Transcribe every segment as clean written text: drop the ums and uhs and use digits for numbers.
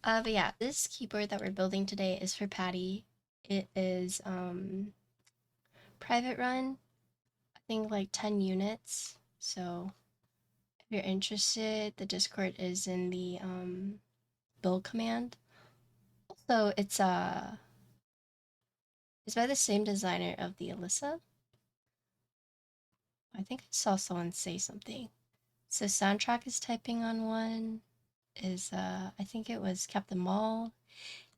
But yeah, this keyboard that we're building today is for Patty. It is private run, I think like 10 units. So if you're interested, the Discord is in the build command. Also, it's by the same designer of the Alyssa. I think I saw someone say something. So soundtrack is typing on one. I think it was Captain Mall.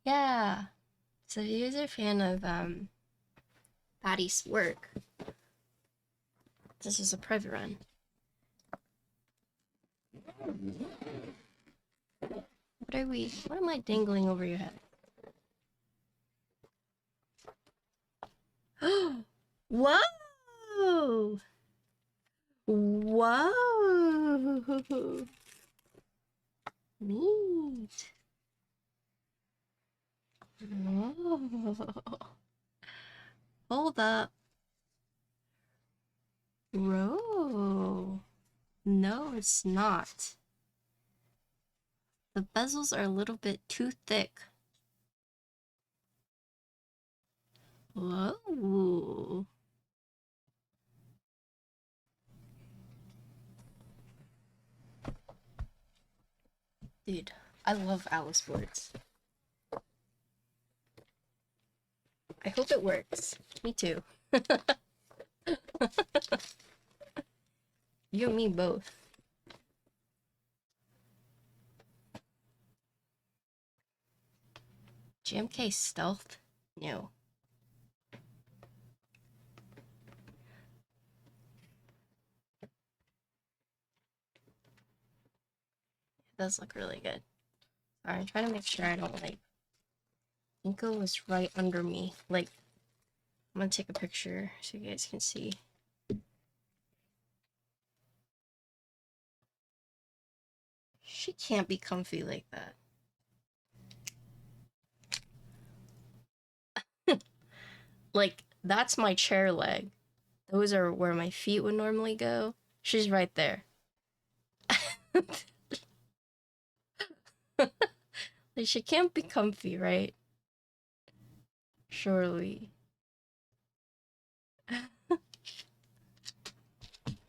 Yeah. So if you guys are a fan of Patty's work, this is a private run. What am I dangling over your head? Whoa! Whoa! Neat. Whoa. Hold up. Whoa. No, it's not. The bezels are a little bit too thick. Whoa. Dude, I love Alice boards. I hope it works. Me too. You and me both. GMK stealth? No. It does look really good. Sorry, I'm trying to make sure I don't like... Ginkgo is right under me. Like, I'm gonna take a picture so you guys can see. She can't be comfy like that. Like, that's my chair leg. Those are where my feet would normally go. She's right there. Like, she can't be comfy, right? Surely.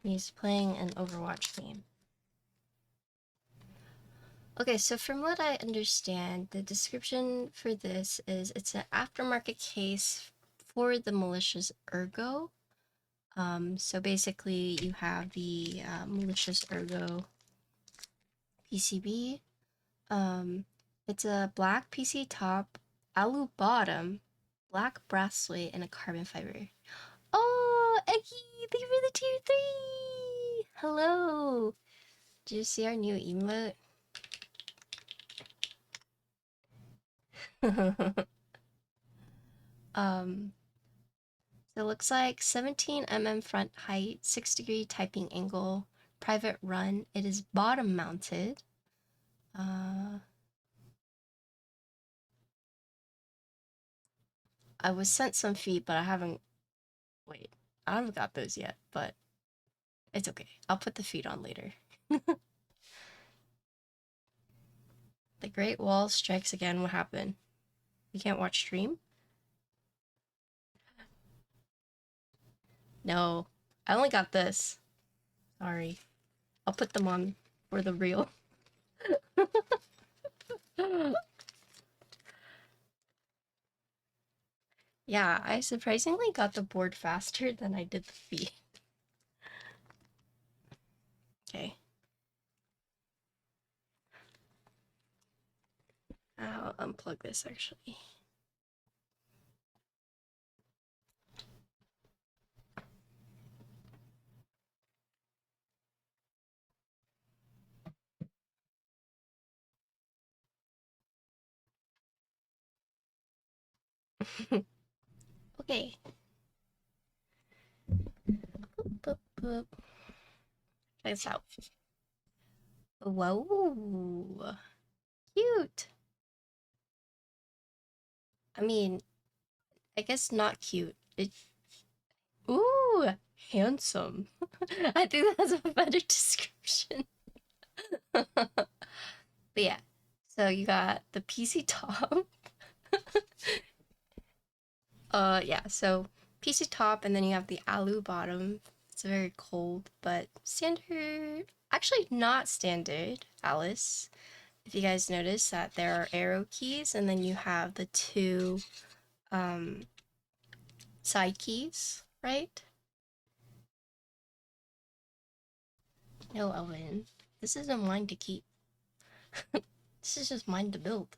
He's playing an Overwatch game. Okay, so from what I understand, the description for this is it's an aftermarket case for the Malicious Ergo. So basically you have the Malicious Ergo PCB. It's a black PC top, alu bottom, black bracelet, and a carbon fiber. Oh, Eggy, thank you for the tier 3! Hello! Did you see our new emote? So it looks like 17 mm front height, 6-degree typing angle, private run. It is bottom mounted. I was sent some feet, but I haven't got those yet, but it's okay. I'll put the feet on later. The Great Wall strikes again. What happened? You can't watch stream? No, I only got this. Sorry. I'll put them on for the real. Yeah, I surprisingly got the board faster than I did the feet. Okay. I'll unplug this actually. Okay. Boop, boop, boop. Check this out. Whoa. Cute. I mean, I guess not cute. Ooh, handsome. I think that's a better description. But yeah, So you got the PC top. Yeah, so PC top, and then you have the alu bottom. It's very cold, but standard. Actually, not standard, Alice. If you guys notice that there are arrow keys, and then you have the two side keys, right? No, Owen. This isn't mine to keep. This is just mine to build.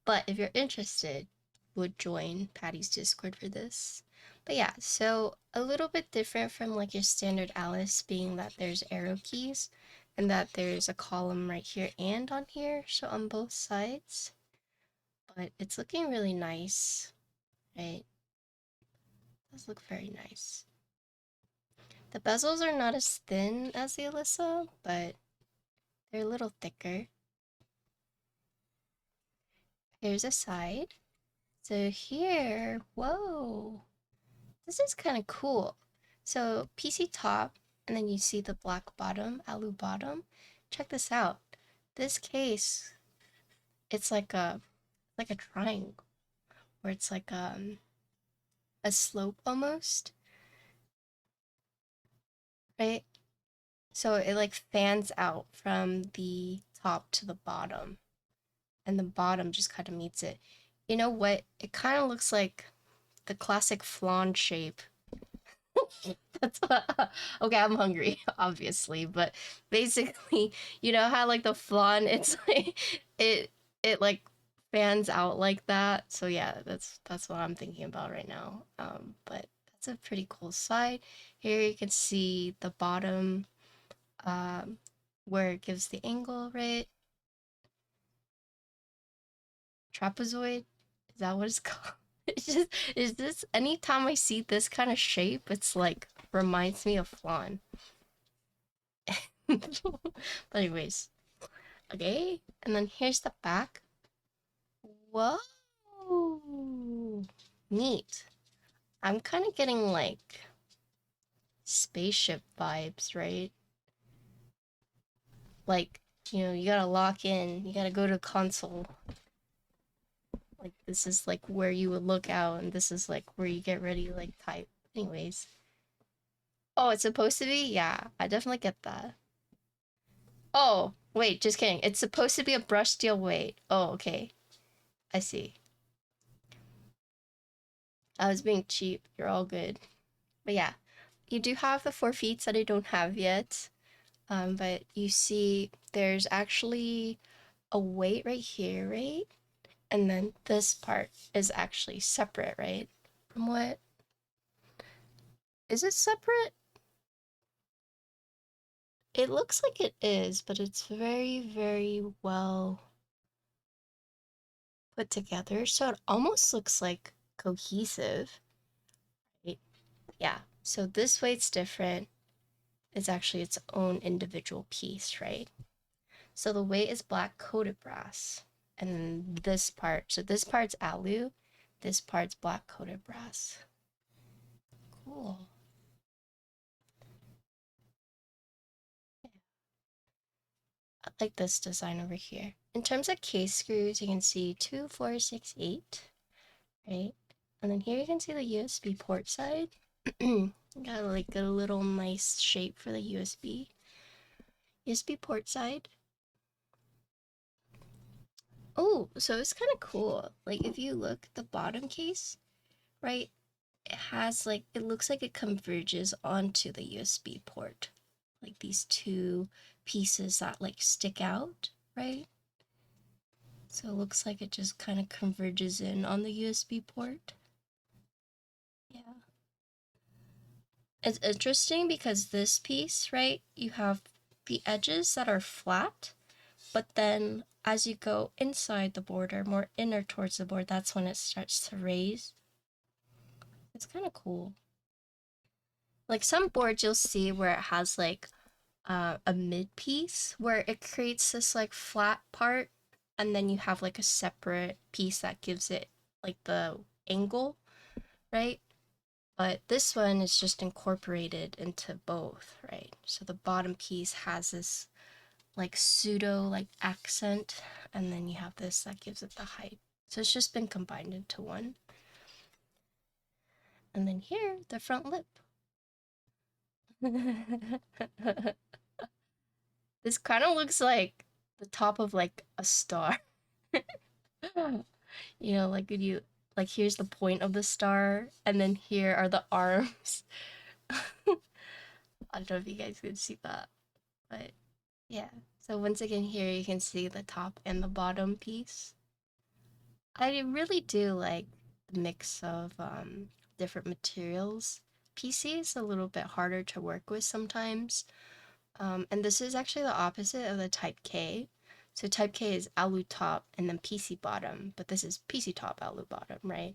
But if you're interested, would join Patty's Discord for this. But yeah, so a little bit different from like your standard Alice, being that there's arrow keys and that there's a column right here and on here, so on both sides. But it's looking really nice, right? It does look very nice. The bezels are not as thin as the Alyssa, but they're a little thicker. Here's a side. So here, whoa, this is kind of cool. So PC top, and then you see the black bottom, alu bottom. Check this out. This case, it's like a triangle, where it's like a slope almost, right? So it like fans out from the top to the bottom, and the bottom just kind of meets it. You know what? It kind of looks like the classic flan shape. That's what, okay, I'm hungry, obviously, but basically, you know how like the flan, it's like it like fans out like that. So yeah, that's what I'm thinking about right now. But that's a pretty cool side. Here you can see the bottom, um, where it gives the angle, right? Trapezoid, is that what it's called? It's just, is this, anytime I see this kind of shape, it's like reminds me of flan. But anyways, okay, and then here's the back. Whoa, neat. I'm kind of getting like spaceship vibes, right? Like, you know, you gotta lock in, you gotta go to console. Like, this is like where you would look out, and this is like where you get ready, like type. Anyways. Oh, it's supposed to be? Yeah, I definitely get that. Oh, wait, just kidding. It's supposed to be a brush steel weight. Oh, okay. I see. I was being cheap. You're all good. But yeah, you do have the 4 feet that I don't have yet. But you see there's actually a weight right here, right? And then this part is actually separate, right? From what? Is it separate? It looks like it is, but it's very, very well put together. So it almost looks like cohesive, right? Yeah. So this weight's different. It's actually its own individual piece, right? So the weight is black coated brass. And then this part, so this part's alu, this part's black coated brass. Cool. I like this design over here. In terms of case screws, you can see 2, 4, 6, 8, right? And then here you can see the USB port side. Got like a little nice shape for the USB port side. Oh, so it's kind of cool. Like if you look at the bottom case, right? It has like, it looks like it converges onto the USB port. Like these two pieces that like stick out, right? So it looks like it just kind of converges in on the USB port. Yeah. It's interesting because this piece, right, you have the edges that are flat, but then as you go inside the board or more inner towards the board, that's when it starts to raise. It's kind of cool. Like some boards you'll see where it has like a mid piece where it creates this like flat part, and then you have like a separate piece that gives it like the angle, right? But this one is just incorporated into both, right? So the bottom piece has this like pseudo like accent, and then you have this that gives it the height. So it's just been combined into one. And then here, the front lip. This kind of looks like the top of like a star. You know, like when you like here's the point of the star, and then here are the arms. I don't know if you guys can see that, but yeah. So once again, here you can see the top and the bottom piece. I really do like the mix of different materials. PC is a little bit harder to work with sometimes. And this is actually the opposite of the type K. So type K is alu top and then PC bottom, but this is PC top, alu bottom, right?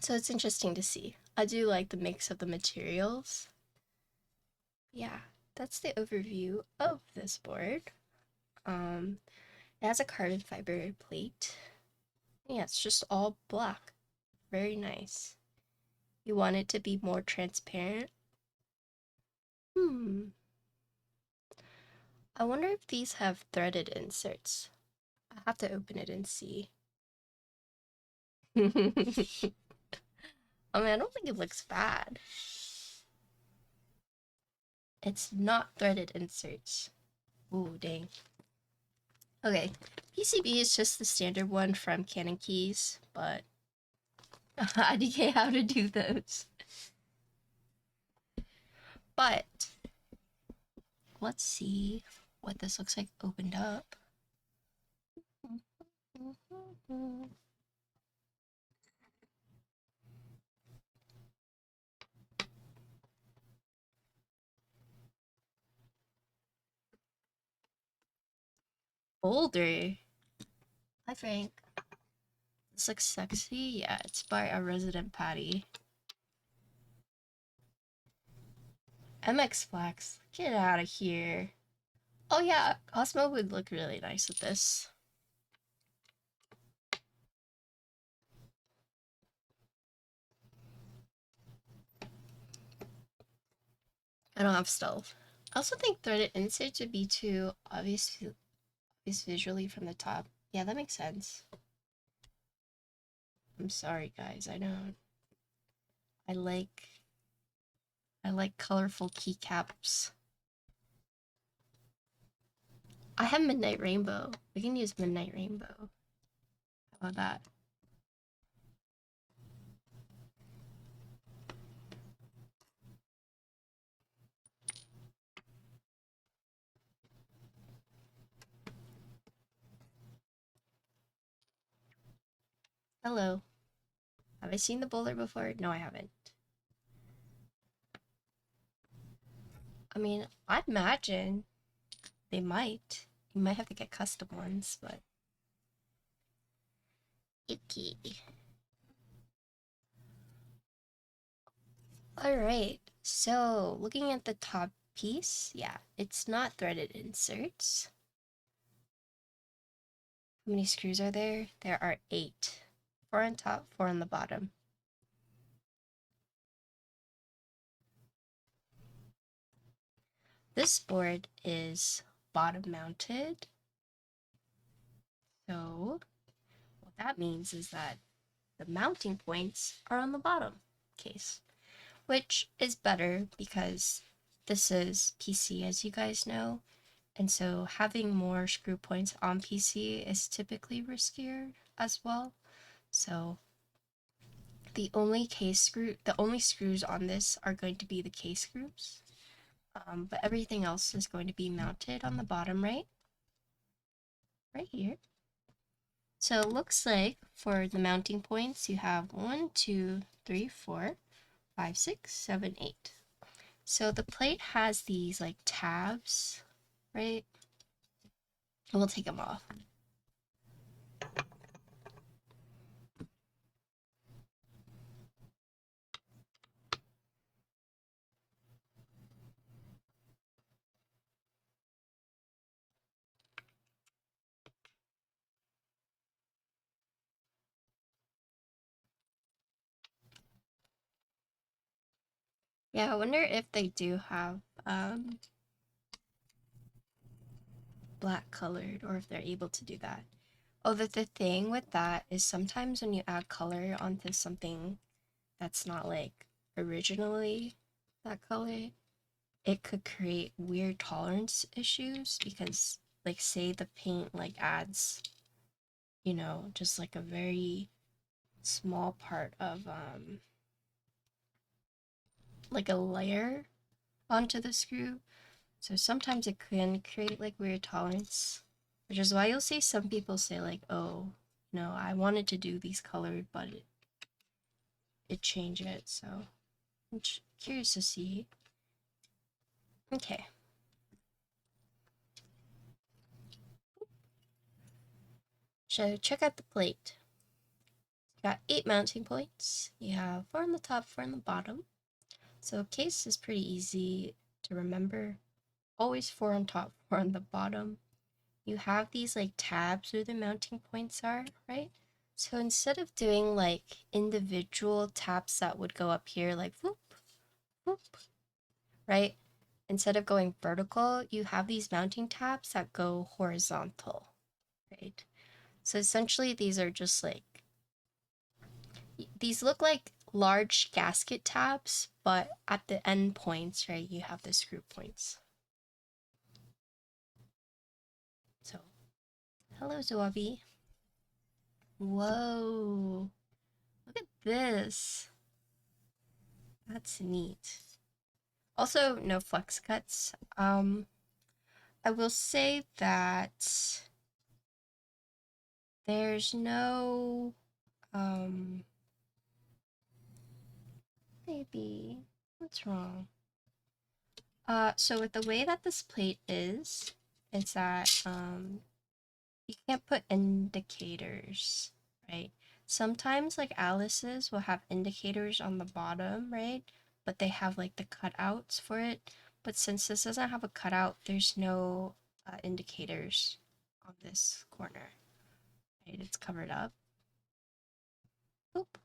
So it's interesting to see. I do like the mix of the materials. Yeah, that's the overview of this board. It has a carbon fiber plate. Yeah, it's just all black. Very nice. You want it to be more transparent? I wonder if these have threaded inserts. I have to open it and see. I mean, I don't think it looks bad. It's not threaded inserts. Ooh, dang. Okay, PCB is just the standard one from Canon Keys, but I didn't how to do those. But let's see what this looks like opened up. Boulder. Hi, Frank. This looks sexy. Yeah, it's by a resident Patty. MX Flax. Get out of here. Oh yeah, Cosmo would look really nice with this. I don't have stealth. I also think threaded inserts would be too obvious visually from the top. Yeah, that makes sense. I'm sorry, guys. I know. I like colorful keycaps. I have Midnight Rainbow. We can use Midnight Rainbow. How about that? Hello. Have I seen the bowler before? No, I haven't. I mean, I imagine they might. You might have to get custom ones, but icky. Alright, so looking at the top piece, yeah, it's not threaded inserts. How many screws are there? There are 8. 4 on top, 4 on the bottom. This board is bottom mounted. So what that means is that the mounting points are on the bottom case, which is better because this is PC, as you guys know. And so having more screw points on PC is typically riskier as well. So the only screws on this are going to be the case screws. But everything else is going to be mounted on the bottom right here. So it looks like for the mounting points, you have 1, 2, 3, 4, 5, 6, 7, 8. So the plate has these like tabs, right? And we'll take them off. Yeah, I wonder if they do have black colored, or if they're able to do that. Oh, the thing with that is sometimes when you add color onto something that's not like originally that color, it could create weird tolerance issues because like say the paint like adds, you know, just like a very small part of like a layer onto the screw. So sometimes it can create like weird tolerance, which is why you'll see some people say like, oh, no, I wanted to do these colored, but it changed it. So I'm curious to see. Okay. So check out the plate. You got 8 mounting points. You have 4 on the top, 4 on the bottom. So case is pretty easy to remember. Always 4 on top, 4 on the bottom. You have these like tabs where the mounting points are, right? So instead of doing like individual taps that would go up here like whoop, whoop, right? Instead of going vertical, you have these mounting tabs that go horizontal, right? So essentially these are just like, these look like large gasket tabs, but at the end points, right, you have the screw points. So, hello Zoabi. Whoa, look at this. That's neat. Also, no flex cuts. I will say that there's no, maybe, what's wrong? So with the way that this plate is that, you can't put indicators, right? Sometimes like Alice's will have indicators on the bottom, right? But they have like the cutouts for it. But since this doesn't have a cutout, there's no indicators on this corner, right? It's covered up. Oop.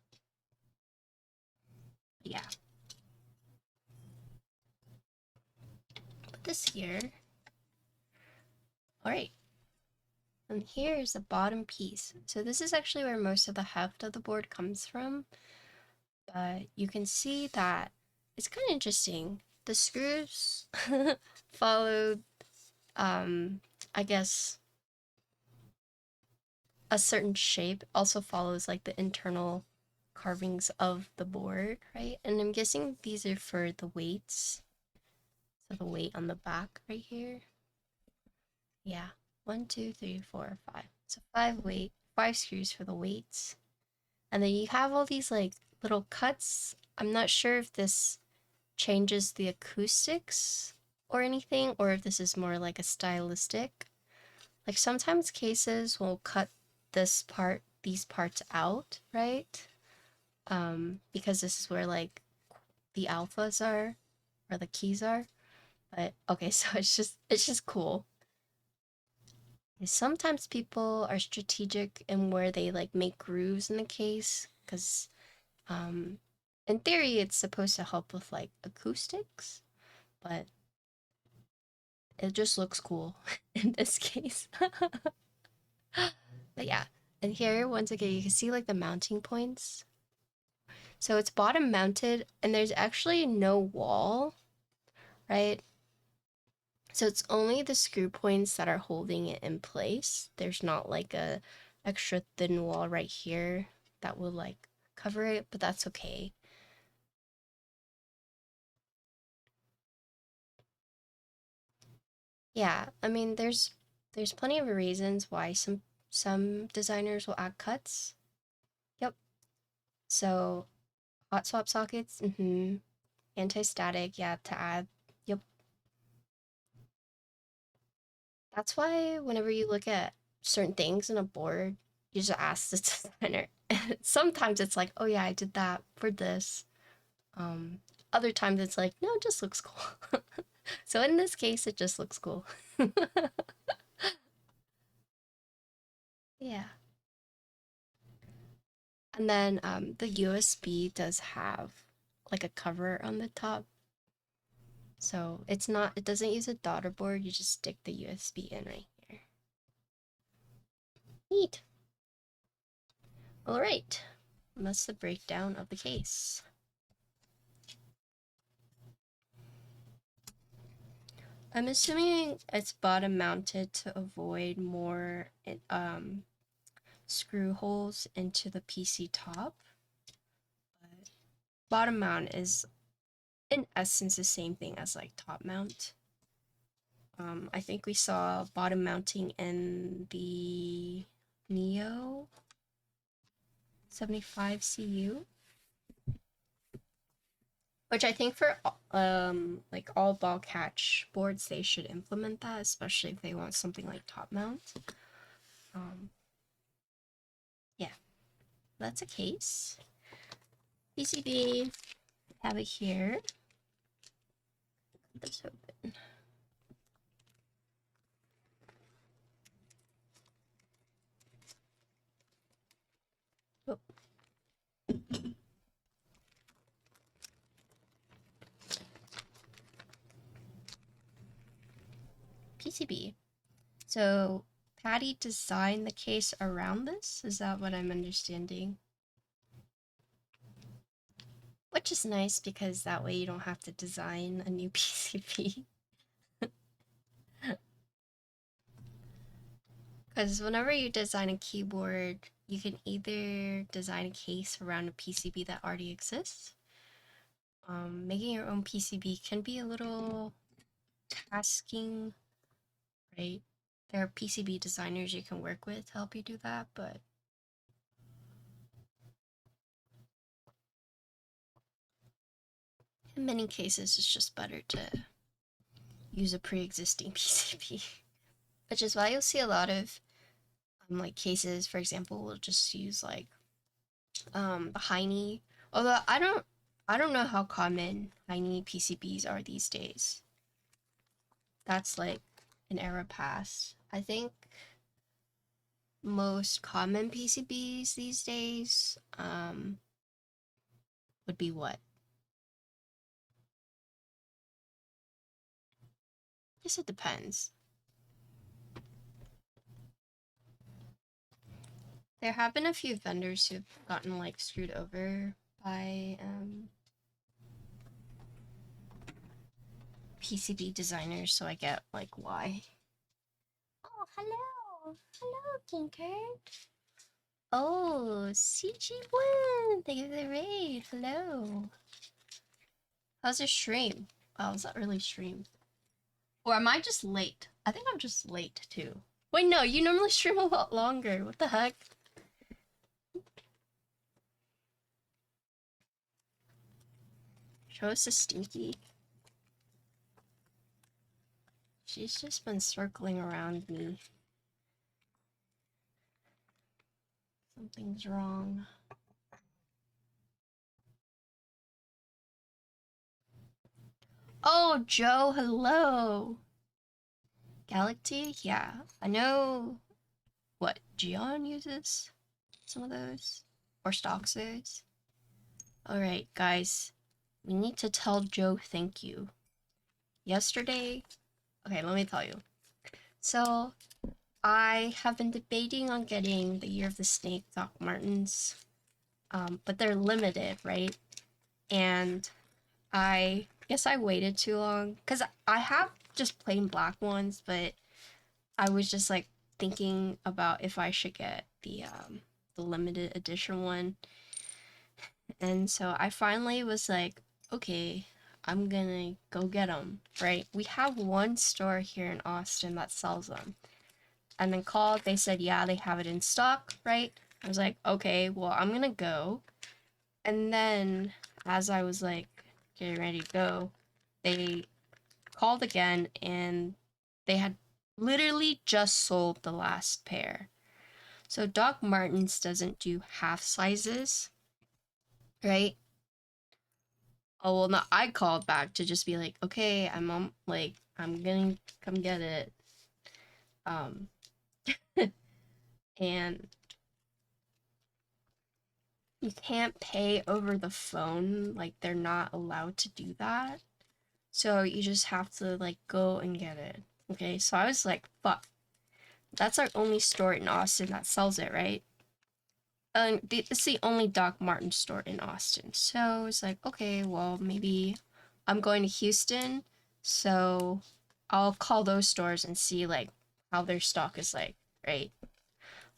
Yeah. Put this here. All right. And here's the bottom piece. So this is actually where most of the heft of the board comes from. But you can see that it's kind of interesting. The screws followed, I guess, a certain shape. Also follows like the internal carvings of the board, right? And I'm guessing these are for the weights. So the weight on the back right here. Yeah, 1, 2, 3, 4, 5. So 5 screws for the weights. And then you have all these like little cuts. I'm not sure if this changes the acoustics or anything, or if this is more like a stylistic. Like sometimes cases will cut these parts out, right? Because this is where like the alphas are, or the keys are. But okay, so it's just cool. Sometimes people are strategic in where they like make grooves in the case, because in theory it's supposed to help with like acoustics, but it just looks cool in this case. But yeah, and here once again you can see like the mounting points. So it's bottom mounted and there's actually no wall, right? So it's only the screw points that are holding it in place. There's not like a extra thin wall right here that will like cover it, but that's okay. Yeah, I mean there's plenty of reasons why some designers will add cuts. Yep. So hot swap sockets, anti-static, yeah, to add. Yep. That's why whenever you look at certain things in a board, you just ask the designer. Sometimes it's like, oh yeah, I did that for this. Other times it's like, no, it just looks cool. So in this case, it just looks cool. Yeah. And then the USB does have like a cover on the top. So it doesn't use a daughter board, you just stick the USB in right here. Neat. All right, that's the breakdown of the case. I'm assuming it's bottom mounted to avoid more screw holes into the PC top. But bottom mount is in essence the same thing as like top mount. I think we saw bottom mounting in the Neo 75 CU, which I think for like all ball catch boards they should implement that, especially if they want something like top mount. Yeah, that's a case. PCB, have it here. Let's open. Oh. PCB. So Patty designed the case around this? Is that what I'm understanding? Which is nice because that way you don't have to design a new PCB. Because whenever you design a keyboard, you can either design a case around a PCB that already exists. Making your own PCB can be a little tasking, right? There are PCB designers you can work with to help you do that, but in many cases, it's just better to use a pre-existing PCB. Which is why you'll see a lot of like cases, for example, will just use like the Heine. Although I don't know how common Heine PCBs are these days. That's like an era past. I think most common PCBs these days would be what? I guess it depends. There have been a few vendors who've gotten like screwed over by PCB designers, so I get like why. Oh, hello! Hello, Ginkgo! Oh, CG1! Thank you for the raid! Hello! How's your stream? Oh, is that really stream? Or am I just late? I think I'm just late too. Wait, no, you normally stream a lot longer. What the heck? Show us a stinky. She's just been circling around me. Something's wrong. Oh, Joe, hello. Galaxy? Yeah, I know what Gion uses some of those or stocks those. All right, guys, we need to tell Joe thank you. Yesterday, okay, let me tell you. So, I have been debating on getting the Year of the Snake Doc Martens, but they're limited, right? And I guess I waited too long because I have just plain black ones, but I was just like thinking about if I should get the limited edition one. And so I finally was like, okay, I'm gonna go get them, right? We have one store here in Austin that sells them. And then called, they said, yeah, they have it in stock, right? I was like, okay, well, I'm gonna go. And then as I was like getting ready to go, they called again and they had literally just sold the last pair. So Doc Martens doesn't do half sizes, right? Oh, well, no, I called back to just be like, okay, I'm on, like, I'm gonna come get it. And you can't pay over the phone, like, they're not allowed to do that. So you just have to, like, go and get it. Okay, so I was like, fuck. That's our only store in Austin that sells it, right? It's the only Doc Martens store in Austin. So it's like, okay, well, maybe I'm going to Houston, so I'll call those stores and see like how their stock is like, right?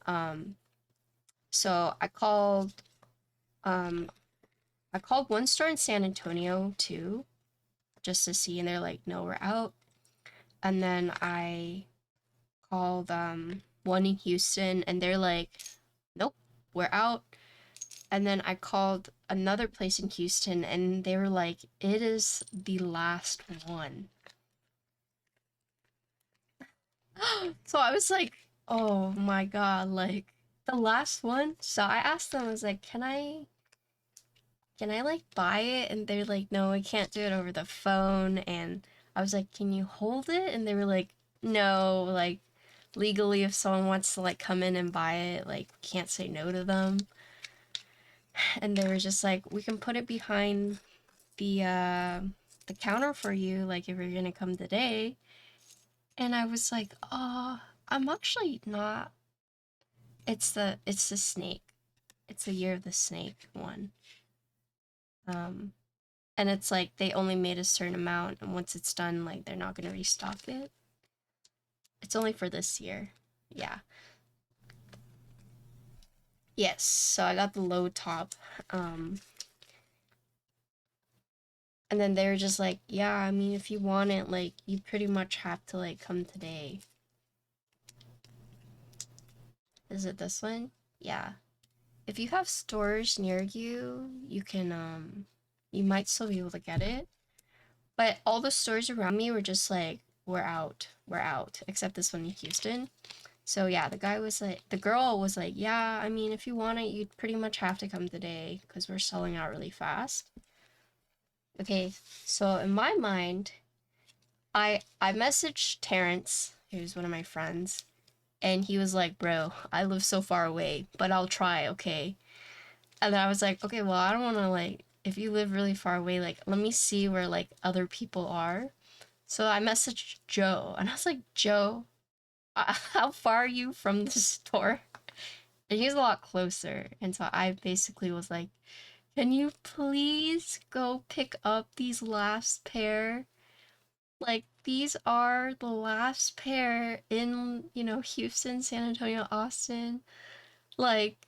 Um, so um I called one store in San Antonio too, just to see, and they're like, no, we're out. And then I called one in Houston, and they're like, nope, we're out. And then I called another place in Houston, and they were like, it is the last one. So I was like, oh my god, like the last one. So I asked them, I was like, can I like buy it? And they're like, no, I can't do it over the phone. And I was like, can you hold it? And they were like, no, like legally if someone wants to like come in and buy it, like can't say no to them. And they were just like, we can put it behind the counter for you, like if you're gonna come today. And I was like, oh, I'm actually not. It's the snake. It's the year of the snake one. Um and it's like they only made a certain amount, and once it's done, like they're not gonna restock it. It's only for this year. Yeah. Yes, so I got the low top. And then they were just like, yeah, I mean, if you want it, like, you pretty much have to, like, come today. Is it this one? Yeah. If you have stores near you, you can, you might still be able to get it. But all the stores around me were just like, we're out, except this one in Houston. So yeah, the girl was like, yeah, I mean, if you want it, you'd pretty much have to come today because we're selling out really fast. Okay, so in my mind, I messaged Terrence, who's one of my friends, and he was like, bro, I live so far away, but I'll try, okay? And then I was like, okay, well, I don't want to, like, if you live really far away, like, let me see where, like, other people are. So I messaged Joe, and I was like, Joe, how far are you from the store? And he's a lot closer. And so I basically was like, can you please go pick up these last pair? Like, these are the last pair in, Houston, San Antonio, Austin. Like,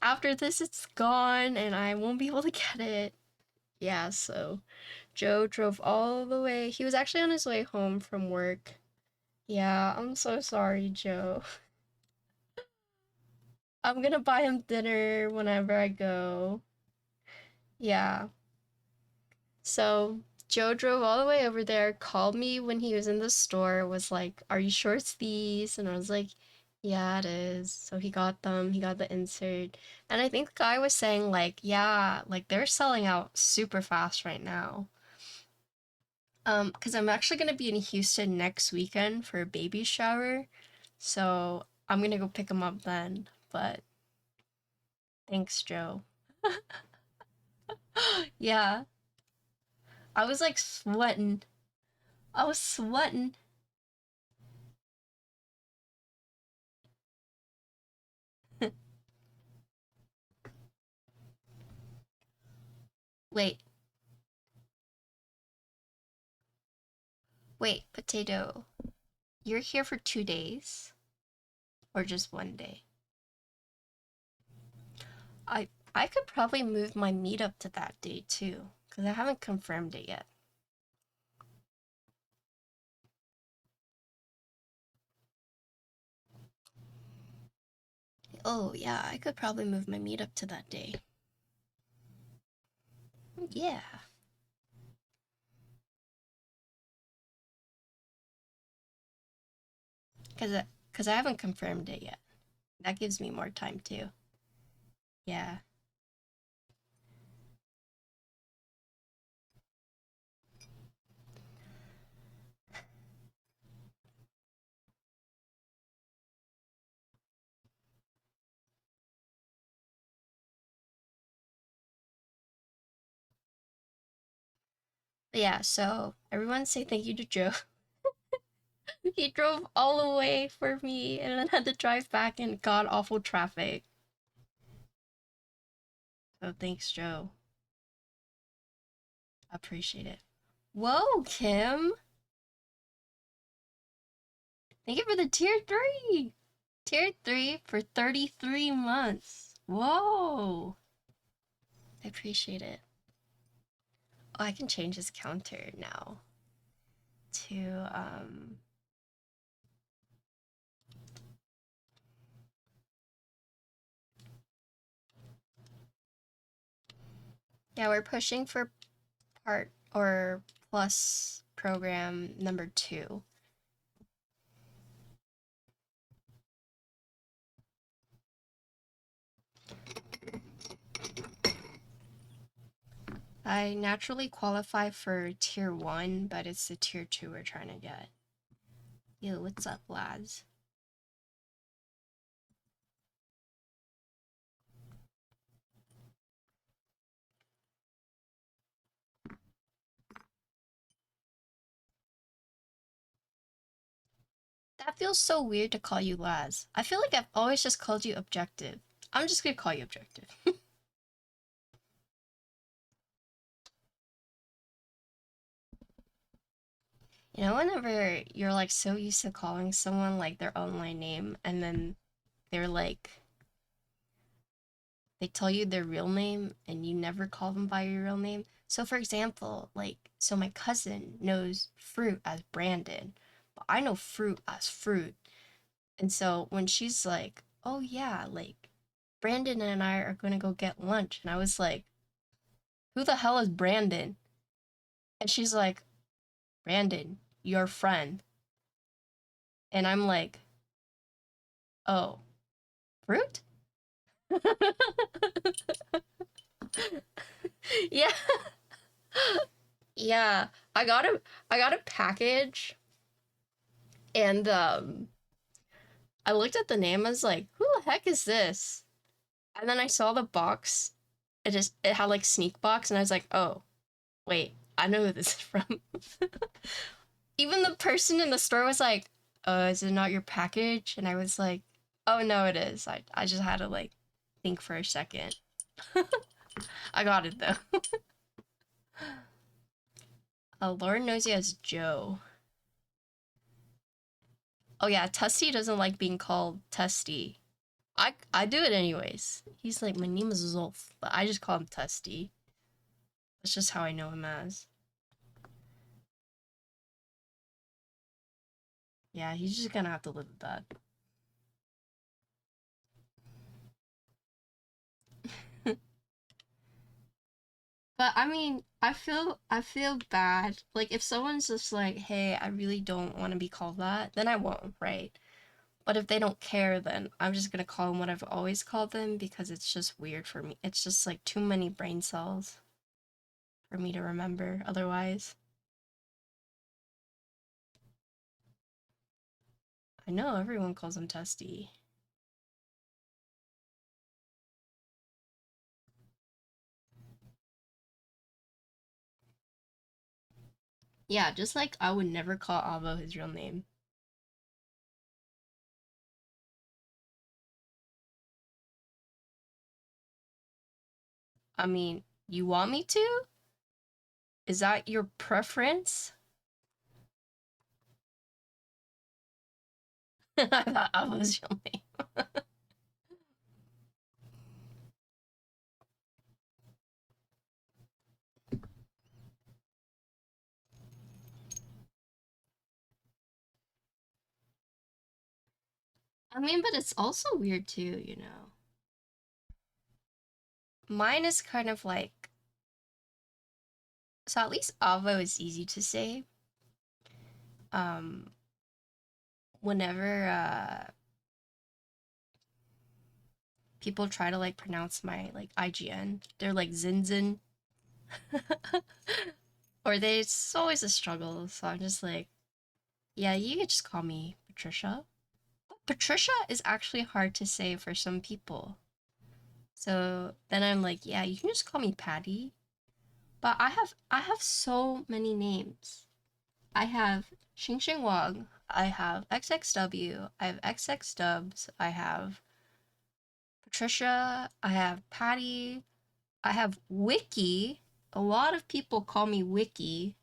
after this, it's gone and I won't be able to get it. Yeah, so Joe drove all the way. He was actually on his way home from work. Yeah, I'm so sorry, Joe. I'm gonna buy him dinner whenever I go. Yeah. So Joe drove all the way over there, called me when he was in the store, was like, are you sure it's these? And I was like, yeah, it is. So he got them, he got the insert. And I think the guy was saying, like, yeah, like they're selling out super fast right now. Because I'm actually gonna be in Houston next weekend for a baby shower. So I'm gonna go pick him up then. But thanks, Joe. Yeah, I was like sweating. I was sweating. Wait, wait, potato. You're here for 2 days or just one day? I I could probably move my meetup to that day too, because I haven't confirmed it yet. Oh yeah, I could probably move my meetup to that day. Yeah, because I haven't confirmed it yet. That gives me more time too. Yeah. But yeah, so everyone say thank you to Joe. He drove all the way for me and then had to drive back in god awful traffic. So thanks, Joe. Appreciate it. Whoa, Kim! Thank you for the tier 3! Tier 3 for 33 months. Whoa! I appreciate it. Oh, I can change his counter now to, yeah, we're pushing for part or plus program number 2. I naturally qualify for tier 1, but it's the tier 2 we're trying to get. Yo, what's up, lads? That feels so weird to call you Laz. I feel like I've always just called you Objective. I'm just gonna call you Objective. You know, whenever you're like so used to calling someone like their online name and then they're like, they tell you their real name and you never call them by your real name. So for example, like, so my cousin knows Fruit as Brandon, but I know Fruit as Fruit. And so when she's like, oh yeah, like, Brandon and I are gonna go get lunch. And I was like, who the hell is Brandon? And she's like, Brandon, your friend. And I'm like, oh, Fruit? Yeah. Yeah. I got a package and I looked at the name, I was like, who the heck is this? And then I saw the box. It had like sneak box and I was like, oh, wait, I know who this is from. Even the person in the store was like, is it not your package? And I was like, oh no, it is. I just had to like think for a second. I got it though. Lauren knows you as Joe. Oh yeah, Tusty doesn't like being called Tusty. I do it anyways. He's like, my name is Zolf, but I just call him Tusty. That's just how I know him as. Yeah, he's just gonna have to live with that. But I mean, I feel bad. Like if someone's just like, "Hey, I really don't want to be called that," then I won't, right? But if they don't care, then I'm just gonna call them what I've always called them because it's just weird for me. It's just like too many brain cells for me to remember otherwise. I know everyone calls him Testy. Yeah, just like I would never call Avo his real name. I mean, you want me to? Is that your preference? I thought Avo's real name. I mean, but it's also weird too, you know. Mine is kind of like, so at least Avo is easy to say. Um, Whenever people try to like pronounce my like IGN, they're like Zinzin. Or it's always a struggle, so I'm just like, yeah, you could just call me Patricia. But Patricia is actually hard to say for some people. So then I'm like, yeah, you can just call me Patty. But I have so many names. I have xinxinwong, I have XXW, I have XXDubs, I have Patricia, I have Patty, I have Wiki. A lot of people call me Wiki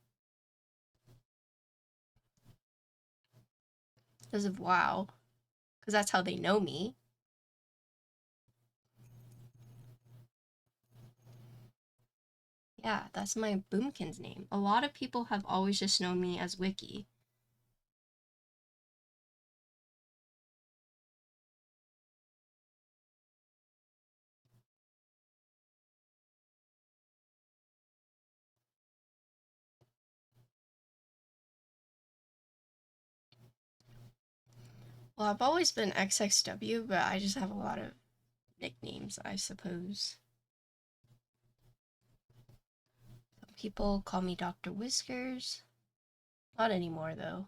because of WoW, because that's how they know me. Yeah, that's my Boomkin's name. A lot of people have always just known me as Wiki. Well, I've always been XXW, but I just have a lot of nicknames, I suppose. Some people call me Dr. Whiskers. Not anymore, though.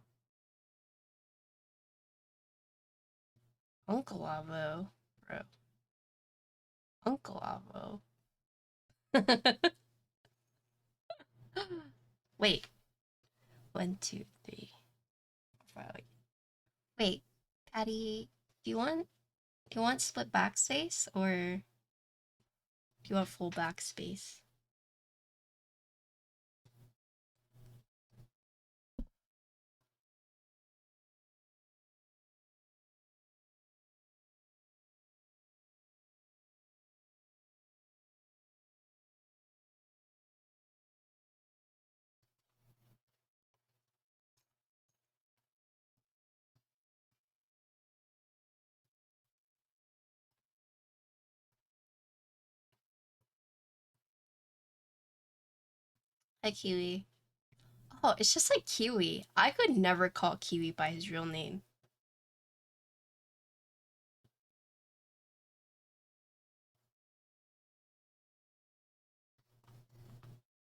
Uncle Avo. Bro. Uncle Avo. Wait. 1, 2, 3, 4, 5. Wait, Patty, do you want split backspace or do you want full backspace? Hi, Kiwi. Oh, it's just like Kiwi. I could never call Kiwi by his real name.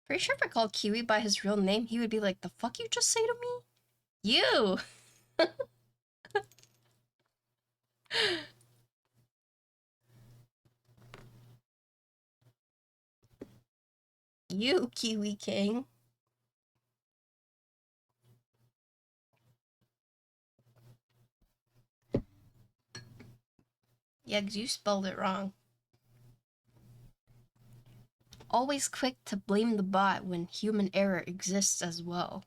Pretty sure if I called Kiwi by his real name, he would be like, the fuck you just say to me? You! You, Kiwi King. Yeah, 'cause you spelled it wrong. Always quick to blame the bot when human error exists as well.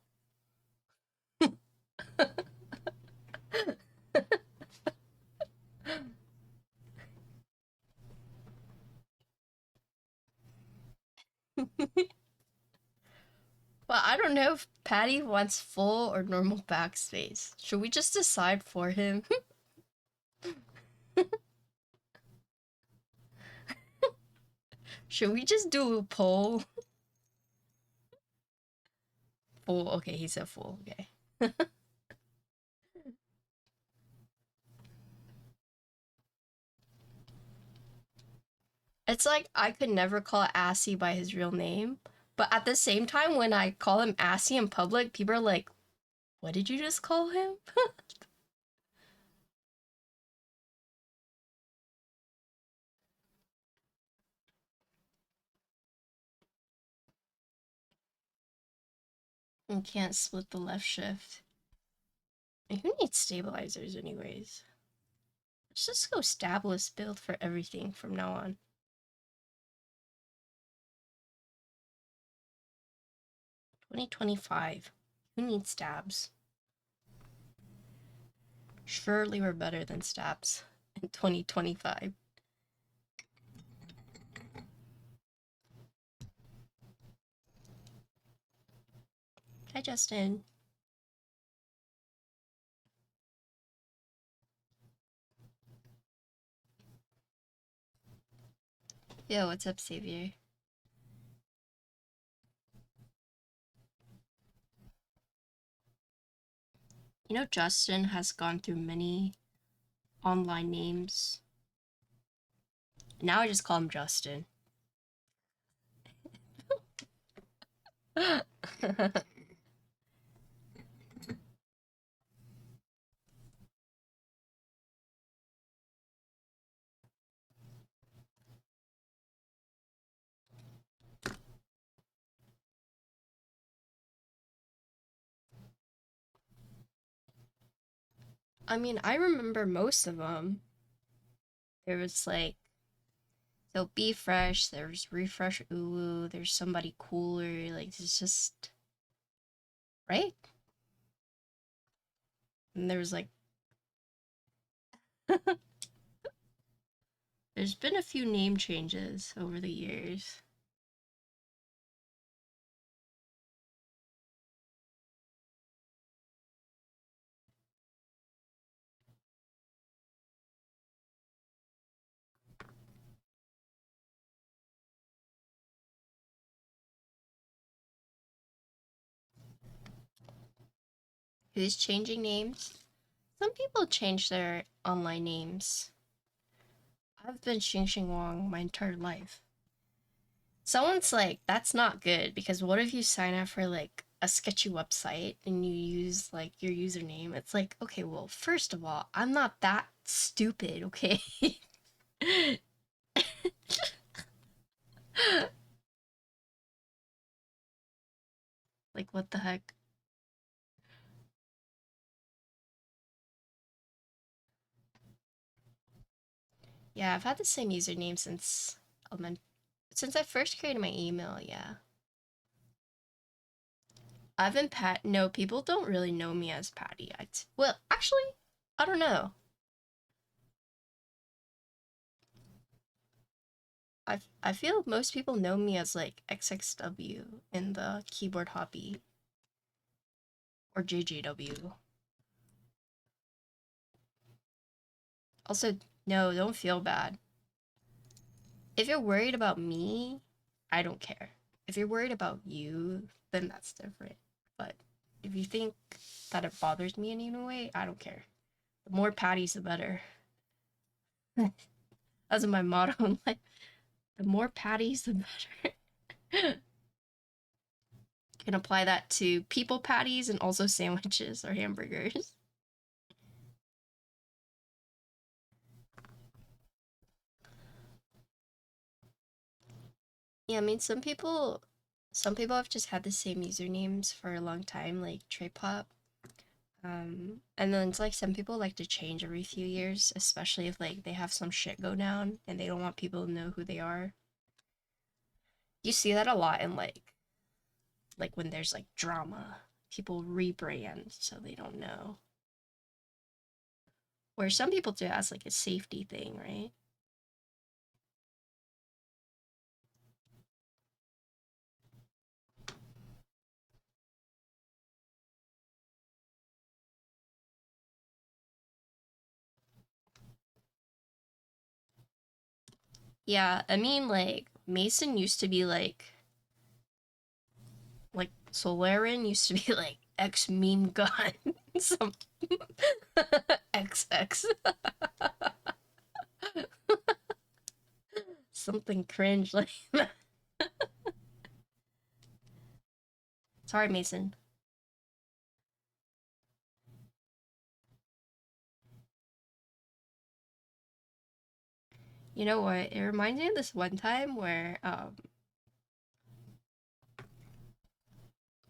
Well, I don't know if Patty wants full or normal backspace. Should we just decide for him? Should we just do a poll? Full. Okay, he said full. Okay. It's like I could never call Assy by his real name, but at the same time, when I call him Assy in public, people are like, what did you just call him? You can't split the left shift. And who needs stabilizers anyways? Let's just go stabless build for everything from now on. 2025. Who needs stabs? Surely we're better than stabs in 2025. Hi, Justin. Yo, what's up, Savior? You know, Justin has gone through many online names. Now I just call him Justin. I mean, I remember most of them. There was like, so Be Fresh, there's Refresh Uwu, there's Somebody Cooler, like, it's just, right? And there was like, there's been a few name changes over the years. Who's changing names? Some people change their online names. I've been xinxinwong my entire life. Someone's like, that's not good because what if you sign up for like a sketchy website and you use like your username? It's like, okay, well, first of all, I'm not that stupid, okay? Like, what the heck? Yeah, I've had the same username since since I first created my email, yeah. I've been no, people don't really know me as Patty. Well, actually, I don't know. I feel most people know me as like XXW in the keyboard hobby or JJW. Also, no, don't feel bad. If you're worried about me, I don't care. If you're worried about you, then that's different. But if you think that it bothers me in any way, I don't care. The more patties, the better. That's my motto in life. The more patties, the better. Can apply that to people patties and also sandwiches or hamburgers. Yeah, I mean some people have just had the same usernames for a long time, like Trey Pop. And then it's like some people like to change every few years, especially if like they have some shit go down and they don't want people to know who they are. You see that a lot in like when there's like drama, people rebrand so they don't know. Where some people do it as like a safety thing, right? Yeah, I mean like Mason used to be like Solarin used to be like X meme gun. Some XX. Something cringe like that. Sorry, Mason. You know what? It reminds me of this one time where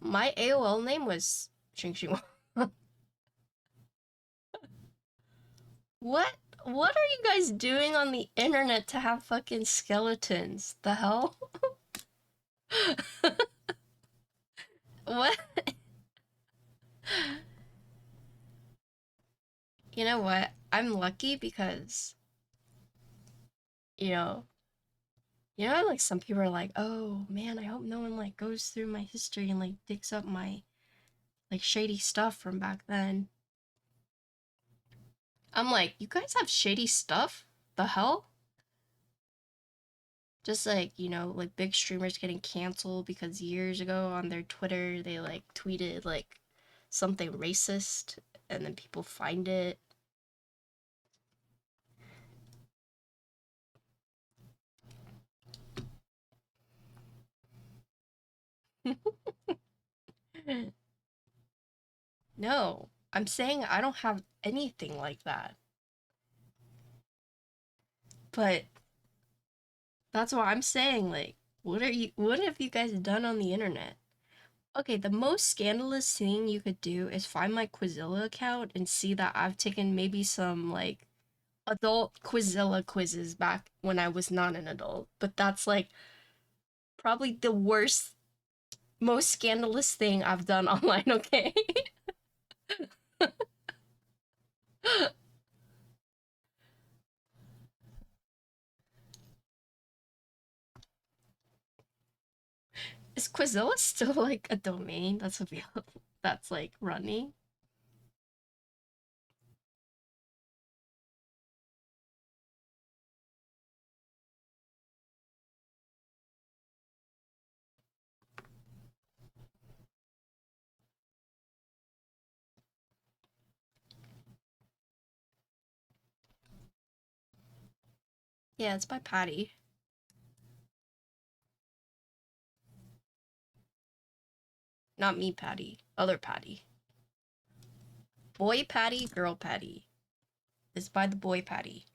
my AOL name was xinxinwong. what what are you guys doing on the internet to have fucking skeletons? The hell? What? You know what? I'm lucky because you know like some people are like, oh man, I hope no one like goes through my history and like digs up my like shady stuff from back then. I'm like, you guys have shady stuff? The hell? Just like, like big streamers getting canceled because years ago on their Twitter they like tweeted like something racist and then people find it. No, I'm saying I don't have anything like that. But that's what I'm saying, like, what have you guys done on the internet? Okay, the most scandalous thing you could do is find my Quizilla account and see that I've taken maybe some like adult Quizilla quizzes back when I was not an adult. But that's like probably the worst, most scandalous thing I've done online, okay? Is Quizilla still like a domain that's available, that's like running? Yeah, it's by Patty. Not me, Patty. Other Patty. Boy Patty, girl Patty. It's by the boy Patty.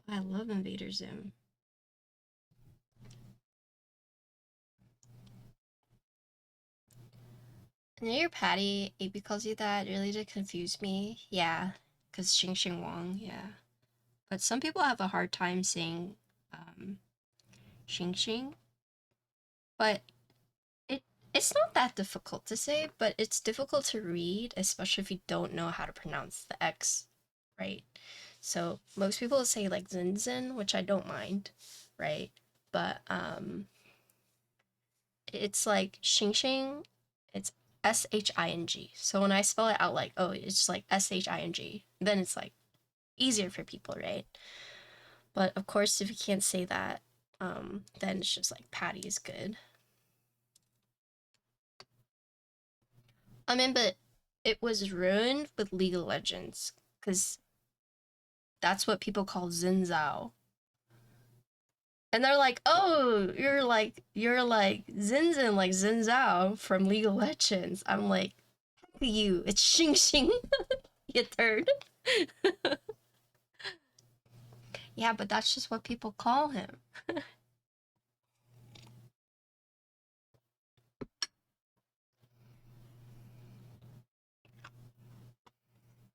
I love Invader Zim. And your Patty, AP calls you that really did confuse me. Yeah, because xinxinwong, yeah. But some people have a hard time saying xingxing. But it's not that difficult to say, but it's difficult to read, especially if you don't know how to pronounce the X, right? So most people say like zinzin, which I don't mind, right? But it's like xingxing, it's shing. So when I spell it out like, oh, it's like shing, then it's like easier for people, right? But of course, if you can't say that, then it's just like Patty is good. I mean, but it was ruined with League of Legends because that's what people call Zinzao. And they're like, "Oh, you're like Zinzin, like Zinzao from League of Legends." I'm like, "You, it's Xing Xing, you turd." Yeah, but that's just what people call him.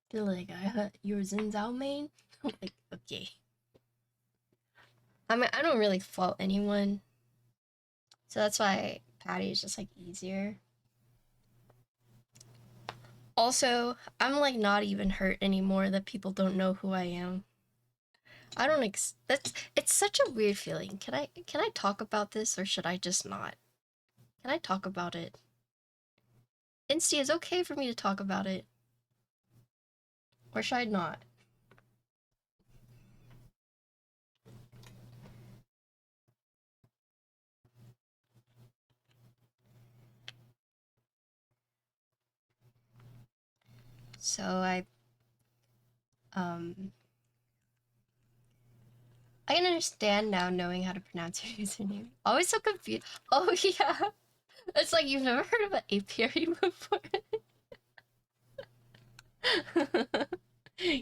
They're like, "You're Zinzao main." I'm like, okay. I mean, I don't really fault anyone, so that's why Patty is just like easier. Also, I'm like not even hurt anymore that people don't know who I am. I don't that's it's such a weird feeling. Can I talk about this or should I just not? Can I talk about it? Insty, is okay for me to talk about it. Or should I not? So um I can understand now knowing how to pronounce your username. Always so confused. Oh yeah. It's like you've never heard of an apiary before.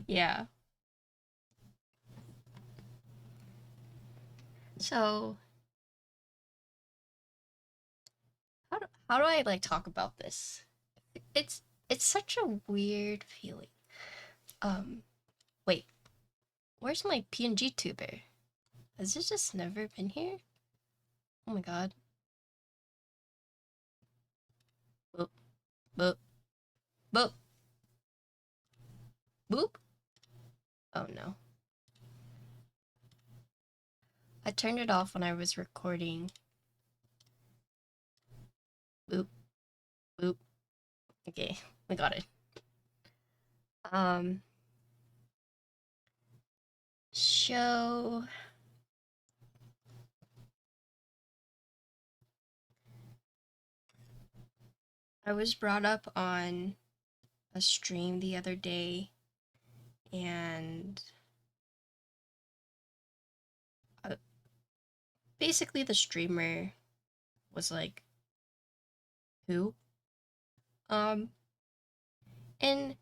Yeah. So how do I like talk about this? It's it's such a weird feeling. Um Wait, where's my PNG tuber? Has it just never been here? Oh my god. Boop, boop, boop, boop. Oh no. I turned it off when I was recording. Boop, boop. Okay, we got it. Um, show. I was brought up on a stream the other day, and basically the streamer was like, "Who?" Um, and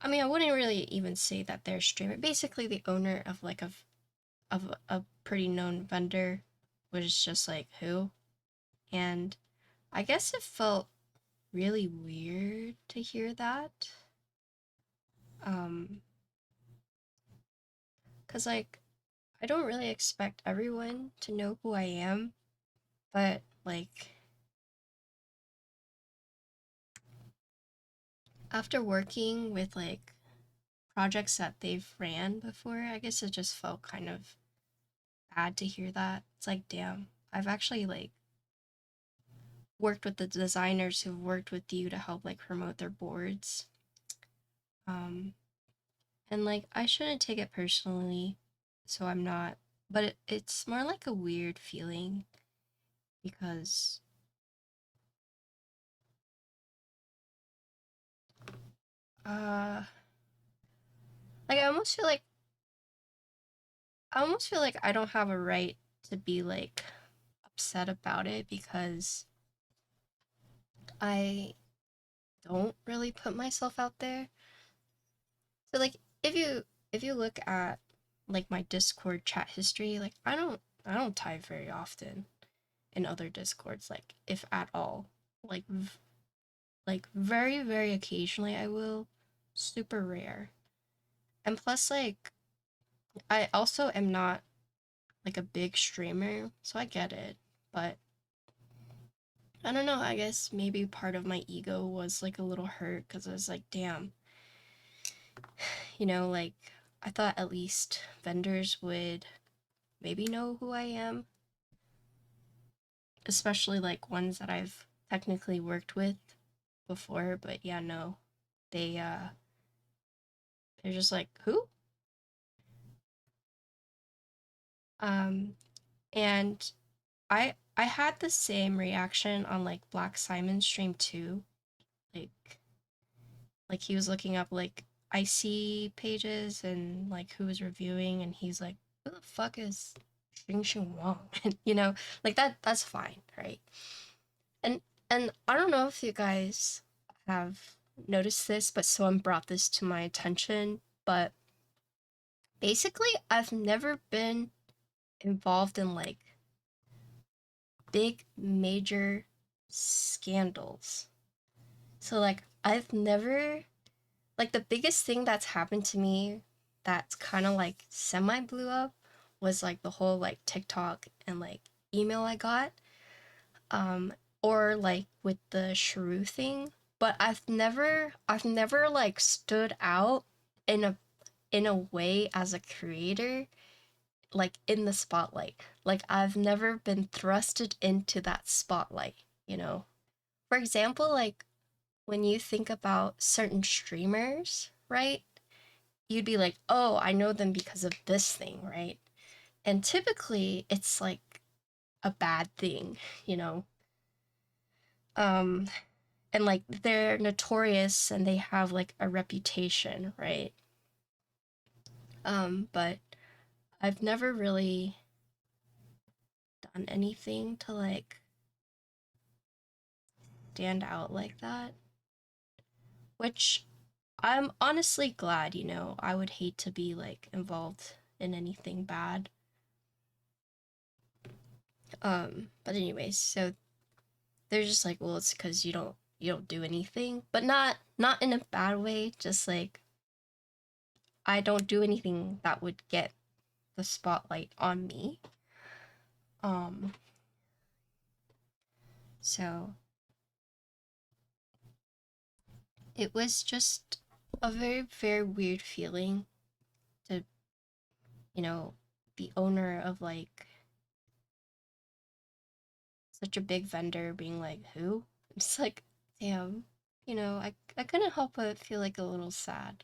I mean, I wouldn't really even say that they're a streamer. Basically, the owner of like of a pretty known vendor was just like, who? And I guess it felt really weird to hear that. Cause like I don't really expect everyone to know who I am, but like after working with like projects that they've ran before, I guess it just felt kind of bad to hear that. It's like, damn, I've actually like worked with the designers who've worked with you to help like promote their boards. Um, and like I shouldn't take it personally, so I'm not. But it's more like a weird feeling because uh like I almost feel like I don't have a right to be like upset about it because I don't really put myself out there. So like if you look at like my Discord chat history, like I don't type very often in other Discords, like if at all. Like like very occasionally I will. Super rare. And plus like I also am not like a big streamer, so I get it. But I don't know, I guess maybe part of my ego was like a little hurt because I was like, damn, you know, like I thought at least vendors would maybe know who I am, especially like ones that I've technically worked with before, but yeah, no. They they're just like, "Who?" Um and I had the same reaction on like Black Simon's stream too. Like he was looking up like IC pages and like who was reviewing and he's like, "Who the fuck is xinxinwong?" You know, like that's fine, right? And I don't know if you guys have noticed this, but someone brought this to my attention, but basically I've never been involved in like big major scandals. So like I've never like the biggest thing that's happened to me that's kind of like semi blew up was like the whole like TikTok and like email I got. Um or like with the shrew thing, but I've never like stood out in a way as a creator like in the spotlight. Like I've never been thrusted into that spotlight, you know. For example, like when you think about certain streamers, right? You'd be like, "Oh, I know them because of this thing," right? And typically it's like a bad thing, you know. Um and like they're notorious and they have like a reputation, right? But I've never really done anything to like stand out like that, which I'm honestly glad, you know. I would hate to be like involved in anything bad. But anyways, so they're just like, well, it's because you don't do anything, but not in a bad way, just like I don't do anything that would get the spotlight on me. Um, so it was just a very weird feeling to, you know, the owner of like such a big vendor being like, who? It's like, damn, you know, I couldn't help but feel like a little sad.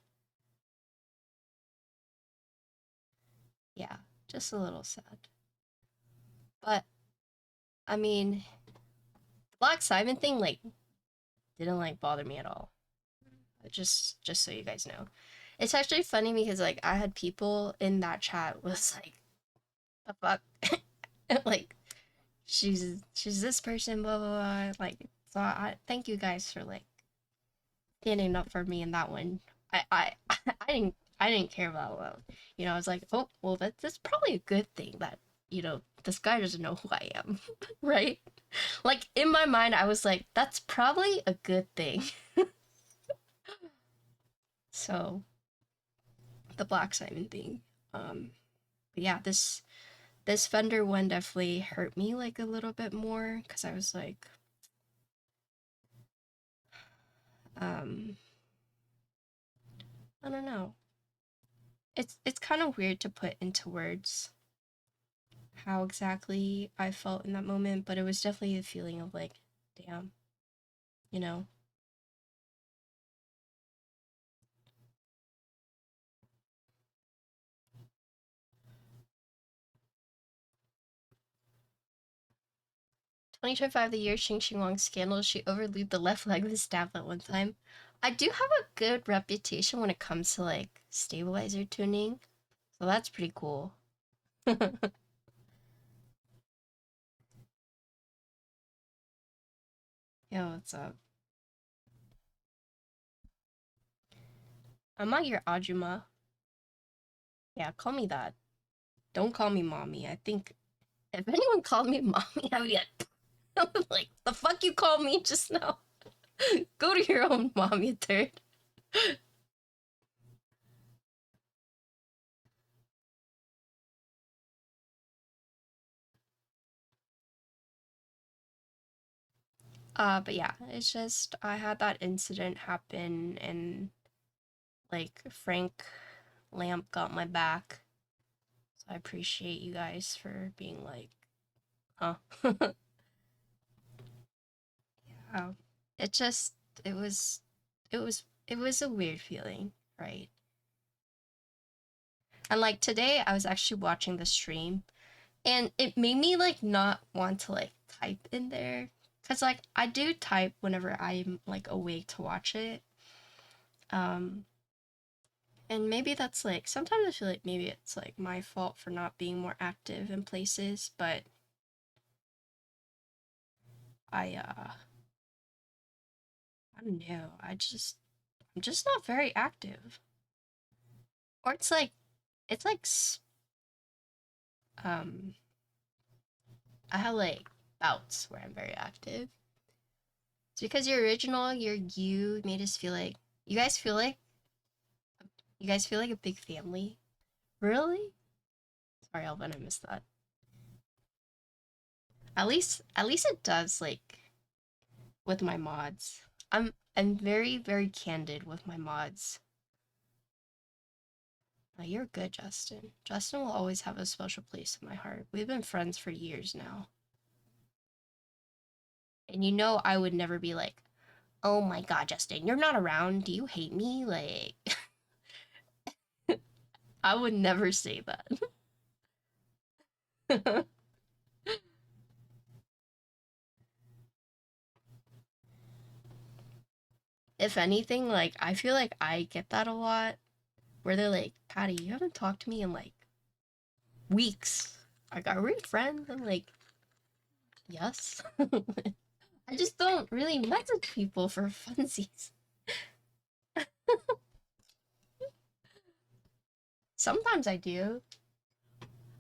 Yeah, just a little sad. But I mean, the Black Simon thing like didn't like bother me at all. Just so you guys know. It's actually funny because like I had people in that chat was like, the fuck? Like she's this person, blah blah blah. Like so I thank you guys for like standing up for me in that one. I didn't care about that. You know, I was like, oh well that's probably a good thing that you know, this guy doesn't know who I am, right? Like, in my mind, I was like, that's probably a good thing. So, the Black Simon thing. But yeah, this Fender one definitely hurt me like a little bit more because I was like, I don't know. It's kind of weird to put into words how exactly I felt in that moment, but it was definitely a feeling of like, damn, you know. 2025, the year xinxinwong scandal, she overlooped the left leg with a stab at one time. I do have a good reputation when it comes to like stabilizer tuning, so that's pretty cool. Yo, what's up? I'm not your Ajuma. Yeah, call me that. Don't call me mommy. I think if anyone called me mommy, I would be like, the fuck you called me just now? Go to your own mom, you turd. But yeah, it's just I had that incident happen and like Frank Lamp got my back. So I appreciate you guys for being like, huh? Yeah. It just it was it was a weird feeling, right? And like today I was actually watching the stream and it made me like not want to like type in there cuz like I do type whenever I'm like awake to watch it. Um and maybe that's like sometimes I feel like maybe it's like my fault for not being more active in places, but I I don't know. I'm just not very active. Or it's like um I have like bouts where I'm very active. It's because your original, your you made us feel like you guys feel like you guys feel like a big family. Really? Sorry, Alvin, I missed that. At least it does like with my mods. I'm very, very candid with my mods. Oh, you're good, Justin. Justin will always have a special place in my heart. We've been friends for years now. And you know I would never be like, oh my god, Justin, you're not around. Do you hate me? Like, I would never say that. If anything, like, I feel like I get that a lot where they're like, Patty, you haven't talked to me in like weeks. Like, are we friends? I'm like, yes. I just don't really message people for funsies. Sometimes I do.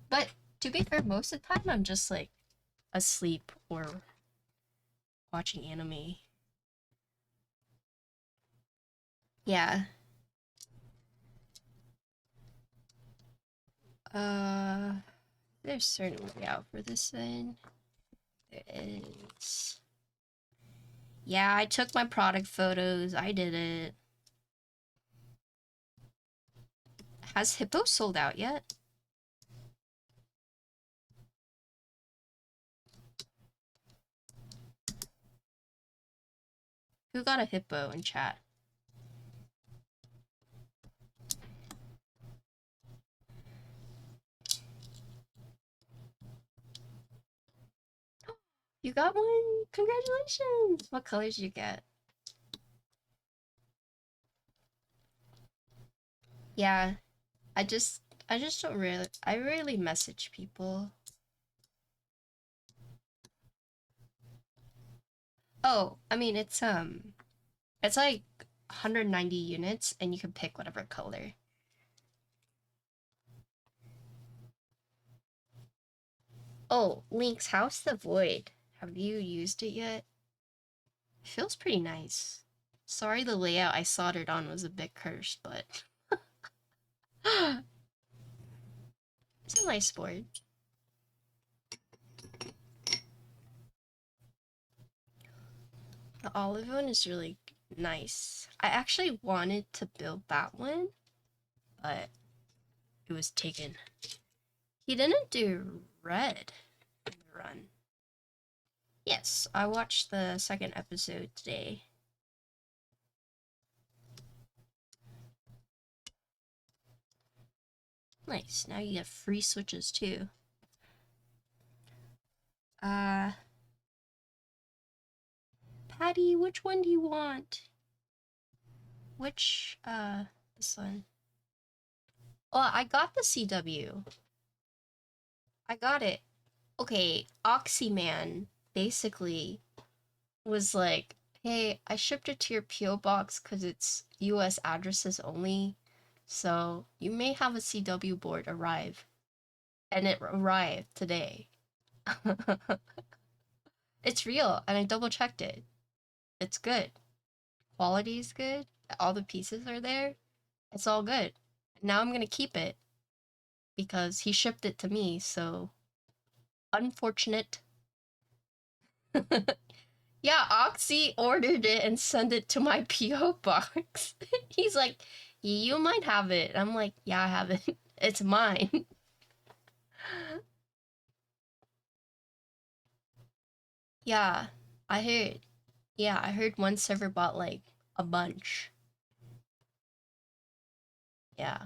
But to be fair, most of the time I'm just like asleep or watching anime. Yeah. Uh, there's certain way out for this one. There is. Yeah, I took my product photos. I did it. Has Hippo sold out yet? Who got a Hippo in chat? You got one? Congratulations! What colors you get? Yeah, I just I just don't really I rarely message people. Oh, I mean it's like 190 units and you can pick whatever color. Oh, Link's House the Void. Have you used it yet? It feels pretty nice. Sorry the layout I soldered on was a bit cursed, but it's a nice board. The olive one is really nice. I actually wanted to build that one, but it was taken. He didn't do red in the run. Yes, I watched the second episode today. Nice, now you get free switches too. Patty, which one do you want? Which, this one. Oh, I got the CW. I got it. Okay, Oxyman basically was like, hey, I shipped it to your P.O. box because it's US addresses only, so you may have a CW board arrive. And it arrived today. It's real, and I double checked it. It's good. Quality is good. All the pieces are there. It's all good. Now I'm gonna keep it because he shipped it to me, so unfortunate. Yeah, Oxy ordered it and sent it to my P.O. box. He's like, you might have it. I'm like, yeah, I have it. It's mine. Yeah, I heard. Yeah, I heard one server bought like a bunch. Yeah.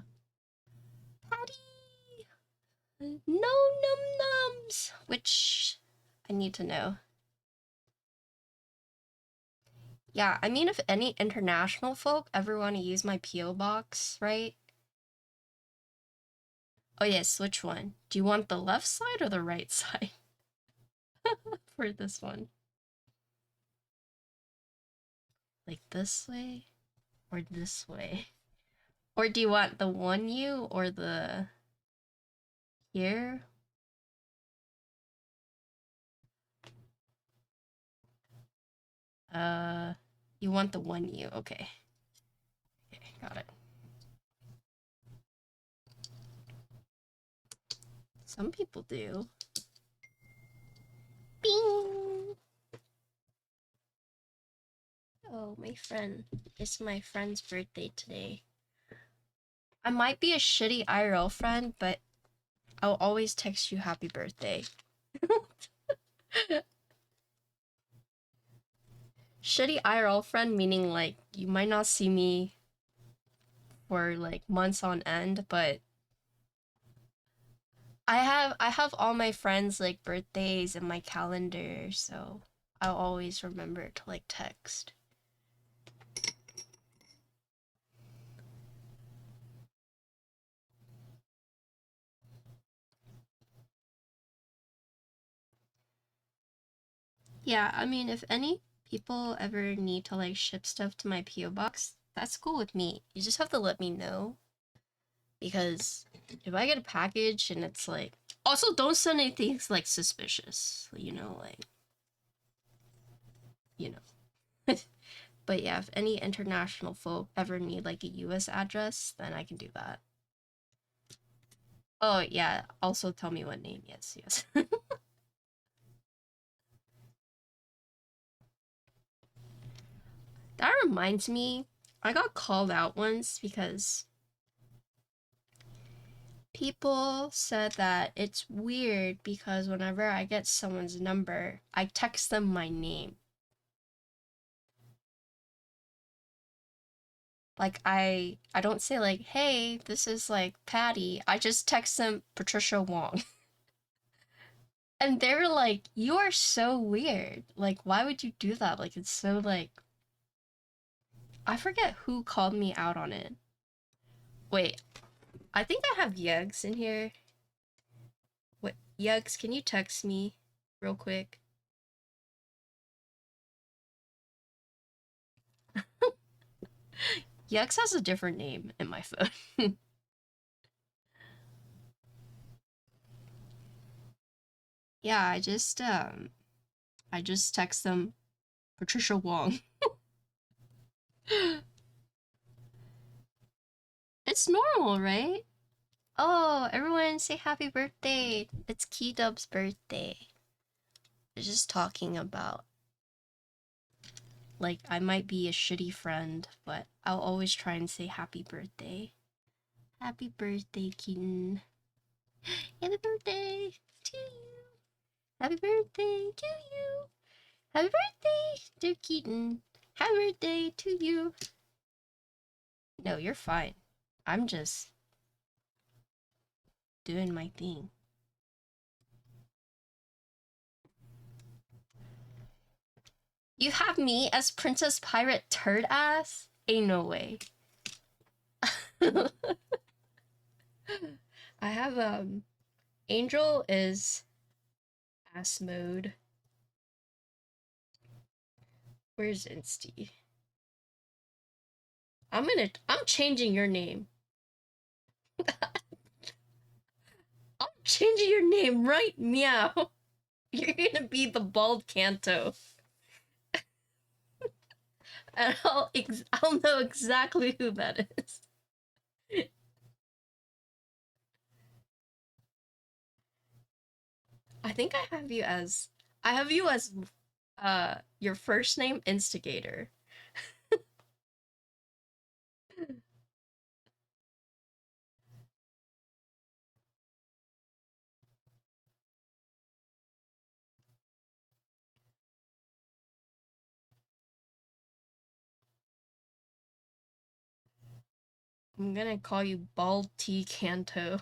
Patty! No num nums! Which I need to know. Yeah, I mean, if any international folk ever want to use my P.O. box, right? Oh yes, which one? Do you want the left side or the right side? For this one? Like this way? Or this way? Or do you want the 1U or the... here? You want the 1U, okay. Okay, got it. Some people do. Bing! Oh, my friend. It's my friend's birthday today. I might be a shitty IRL friend, but I'll always text you happy birthday. Shitty IRL friend meaning like you might not see me for like months on end, but I have all my friends like birthdays in my calendar, so I'll always remember to like text. Yeah, I mean, if any people ever need to like ship stuff to my P.O. box, that's cool with me. You just have to let me know. Because if I get a package and it's like... Also, don't send anything like suspicious, you know, like... You know. But yeah, if any international folk ever need like a US address, then I can do that. Oh yeah, also tell me what name, yes, yes. That reminds me, I got called out once because people said that it's weird because whenever I get someone's number, I text them my name. Like I don't say like, hey, this is like Patty. I just text them Patricia Wong. And they're like, you are so weird. Like, why would you do that? Like, it's so like... I forget who called me out on it. Wait, I think I have Yugs in here. What, Yugs, can you text me real quick? Yugs has a different name in my phone. Yeah, I just text them Patricia Wong. It's normal, right? Oh, everyone say happy birthday. It's Keydub's birthday. They're just talking about, like, I might be a shitty friend, but I'll always try and say happy birthday. Happy birthday, Keaton. Happy birthday to you. Happy birthday to you. Happy birthday, dear Keaton. Happy birthday to you. No, you're fine. I'm just doing my thing. You have me as Princess Pirate Turd Ass? Ain't no way. I have, Angel is ass mode. Where's Insty? I'm changing your name. I'm changing your name right meow. You're gonna be the bald Kanto. And I'll know exactly who that is. I think I have you as your first name Instigator. I'm gonna call you Bald T Kanto.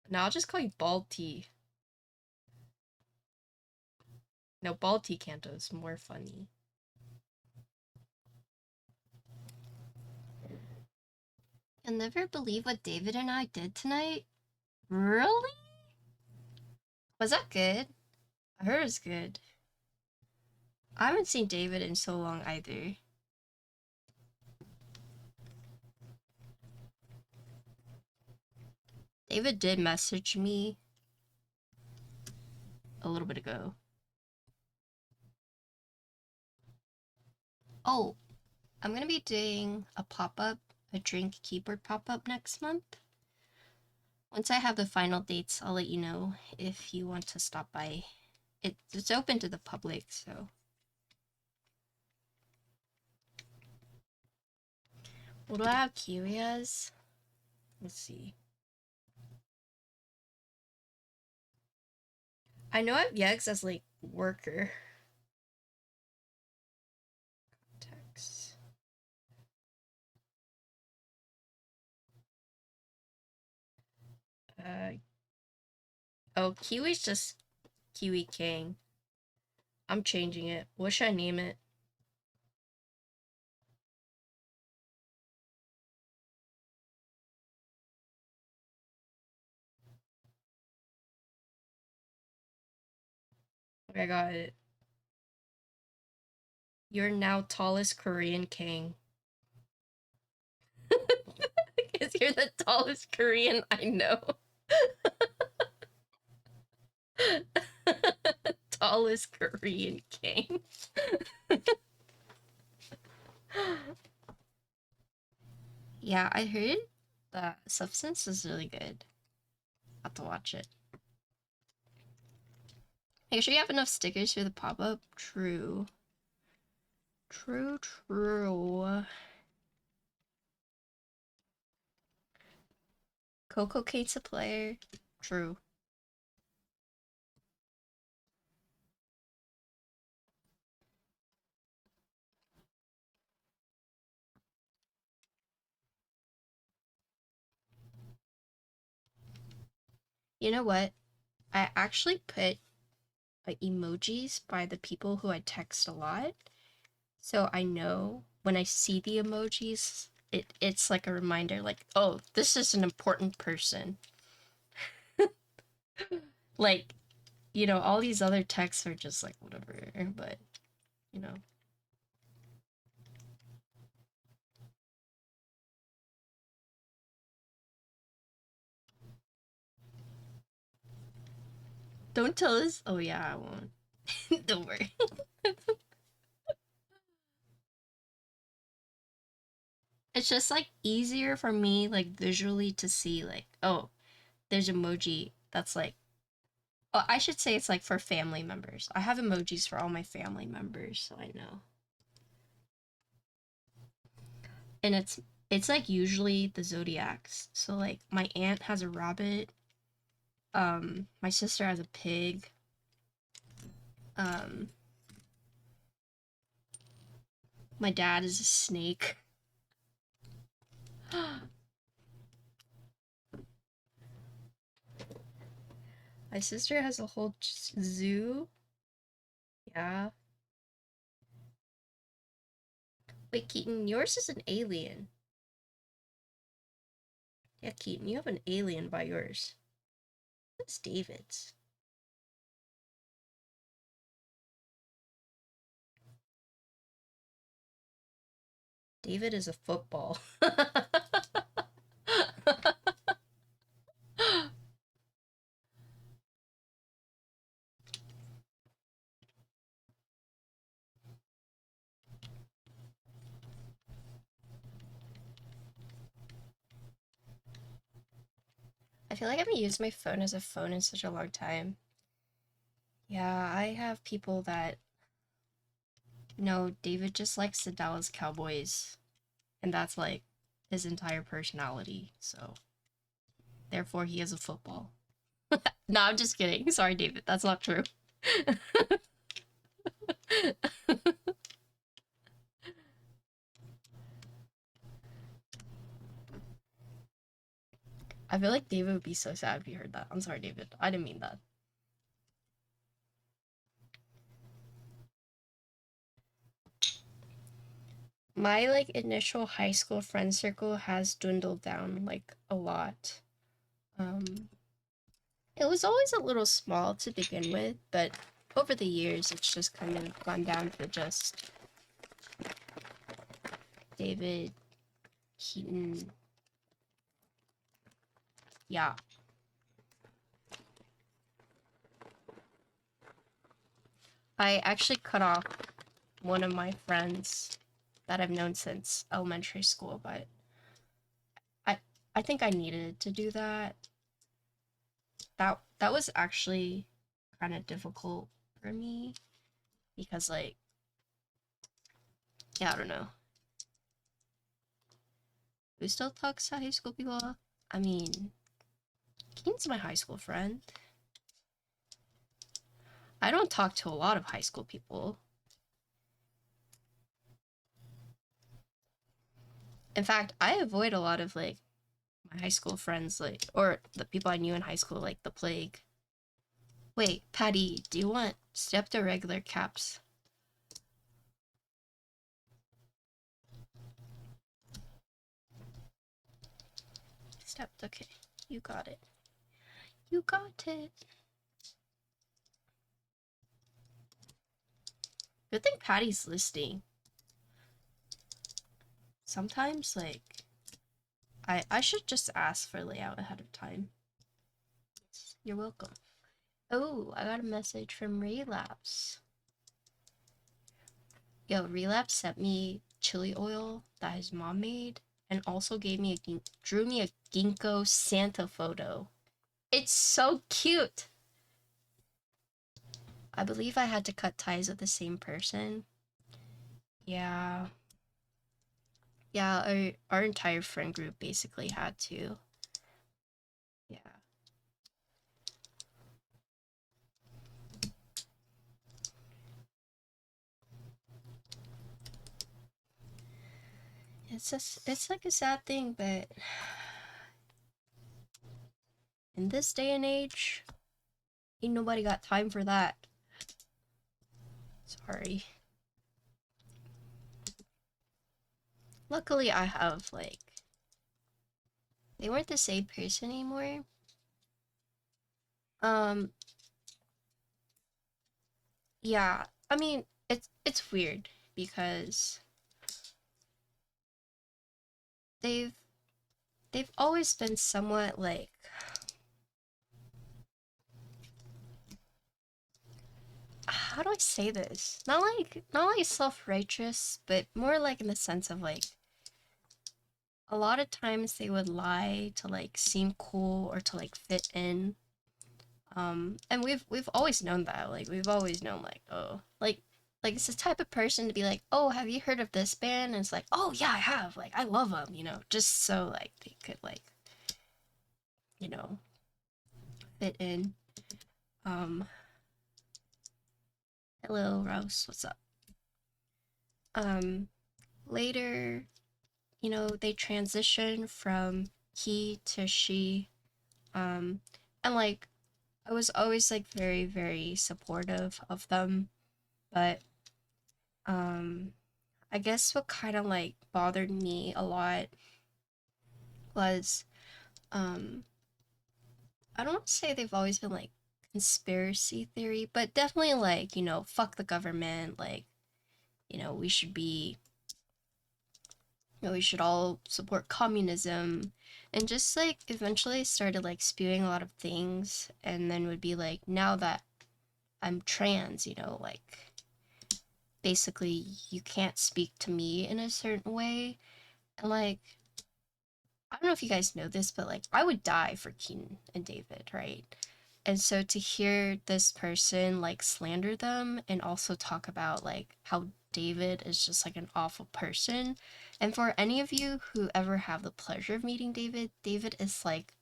No, I'll just call you Bald T. No, Bald T Kanto is more funny. You'll never believe what David and I did tonight. Really? Was that good? I heard it's good. I haven't seen David in so long either. David did message me a little bit ago. Oh, I'm gonna be doing a pop-up, a drink keyboard pop-up next month. Once I have the final dates, I'll let you know if you want to stop by. It's open to the public, so. What do I have Kiwi as? Let's see. I know I have Yegs as, like, worker. Contacts. Oh, Kiwi's just Kiwi King. I'm changing it. What should I name it? Okay, I got it. You're now tallest Korean king. Because you're the tallest Korean I know. Tallest Korean king. Yeah, I heard that Substance is really good. Have to watch it. Make sure you have enough stickers for the pop-up. True. True, true. Coco Kate's a player. True. You know what? I actually put emojis by the people who I text a lot. So I know when I see the emojis, it's like a reminder, like, oh, this is an important person. Like, you know, all these other texts are just like whatever, but you know. Don't tell us. Oh yeah, I won't. Don't worry. It's just like easier for me like visually to see like, oh, there's emoji that's like, oh, I should say it's like for family members. I have emojis for all my family members, so I know. And it's like usually the zodiacs. So like my aunt has a rabbit, my sister has a pig, um my dad is a snake. My sister has a whole zoo. Yeah. Wait, Keaton, yours is an alien. Yeah, Keaton, you have an alien by yours. That's David's. David is a football. I feel like I haven't used my phone as a phone in such a long time. Yeah, I have people that know David just likes the Dallas Cowboys, and that's like his entire personality, so therefore he is a football. No, I'm just kidding. Sorry, David, that's not true. I feel like David would be so sad if he heard that. I'm sorry, David. I didn't mean that. My like initial high school friend circle has dwindled down like a lot. It was always a little small to begin with, but over the years it's just kind of gone down to just David, Keaton. Yeah. I actually cut off one of my friends that I've known since elementary school, but I think I needed to do that. That was actually kind of difficult for me because like, yeah, I don't know. Who still talks to high school people? I mean, Keen's my high school friend. I don't talk to a lot of high school people. In fact, I avoid a lot of like my high school friends, like, or the people I knew in high school, like the plague. Wait, Patty, do you want stepped or regular caps? Stepped, okay. You got it. You got it. Good thing Patty's listening. Sometimes, like, I should just ask for layout ahead of time. You're welcome. Oh, I got a message from Relapse. Yo, Relapse sent me chili oil that his mom made and also drew me a Ginkgo Santa photo. It's so cute. I believe I had to cut ties with the same person. Yeah. Yeah, our entire friend group basically had to. Yeah. It's like a sad thing, but in this day and age, ain't nobody got time for that. Sorry. Luckily, I have, like, they weren't the same person anymore. Yeah, I mean, it's weird because they've they've always been somewhat like how do I say this? Not like self-righteous, but more like in the sense of like a lot of times they would lie to like seem cool or to like fit in. And we've always known that. Like we've always known like, oh, like it's the type of person to be like, oh, have you heard of this band? And it's like, oh yeah, I have. Like I love them, you know, just so like they could like, you know, fit in. Um, Hello Rose, what's up? Um, Later, you know, they transition from he to she. And like I was always like very, very supportive of them, but I guess what kind of like bothered me a lot was um I don't want to say they've always been like conspiracy theory, but definitely like, you know, fuck the government, like, you know, we should be, you know, we should all support communism, and just like eventually started like spewing a lot of things, and then would be like, now that I'm trans, you know, like basically you can't speak to me in a certain way. And like I don't know if you guys know this, but like I would die for Keaton and David, right? And so to hear this person like slander them and also talk about like how David is just like an awful person. And for any of you who ever have the pleasure of meeting David, David is like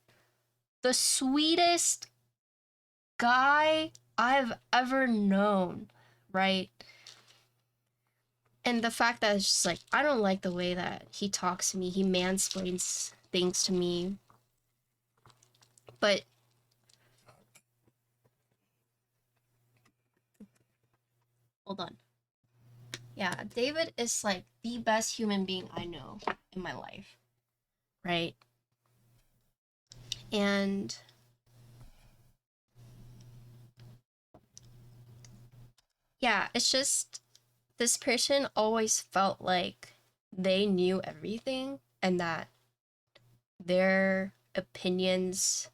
the sweetest guy I've ever known, right? And the fact that it's just like, I don't like the way that he talks to me, he mansplains things to me. But hold on. Yeah, David is like the best human being I know in my life, right? And yeah, it's just this person always felt like they knew everything and that their opinions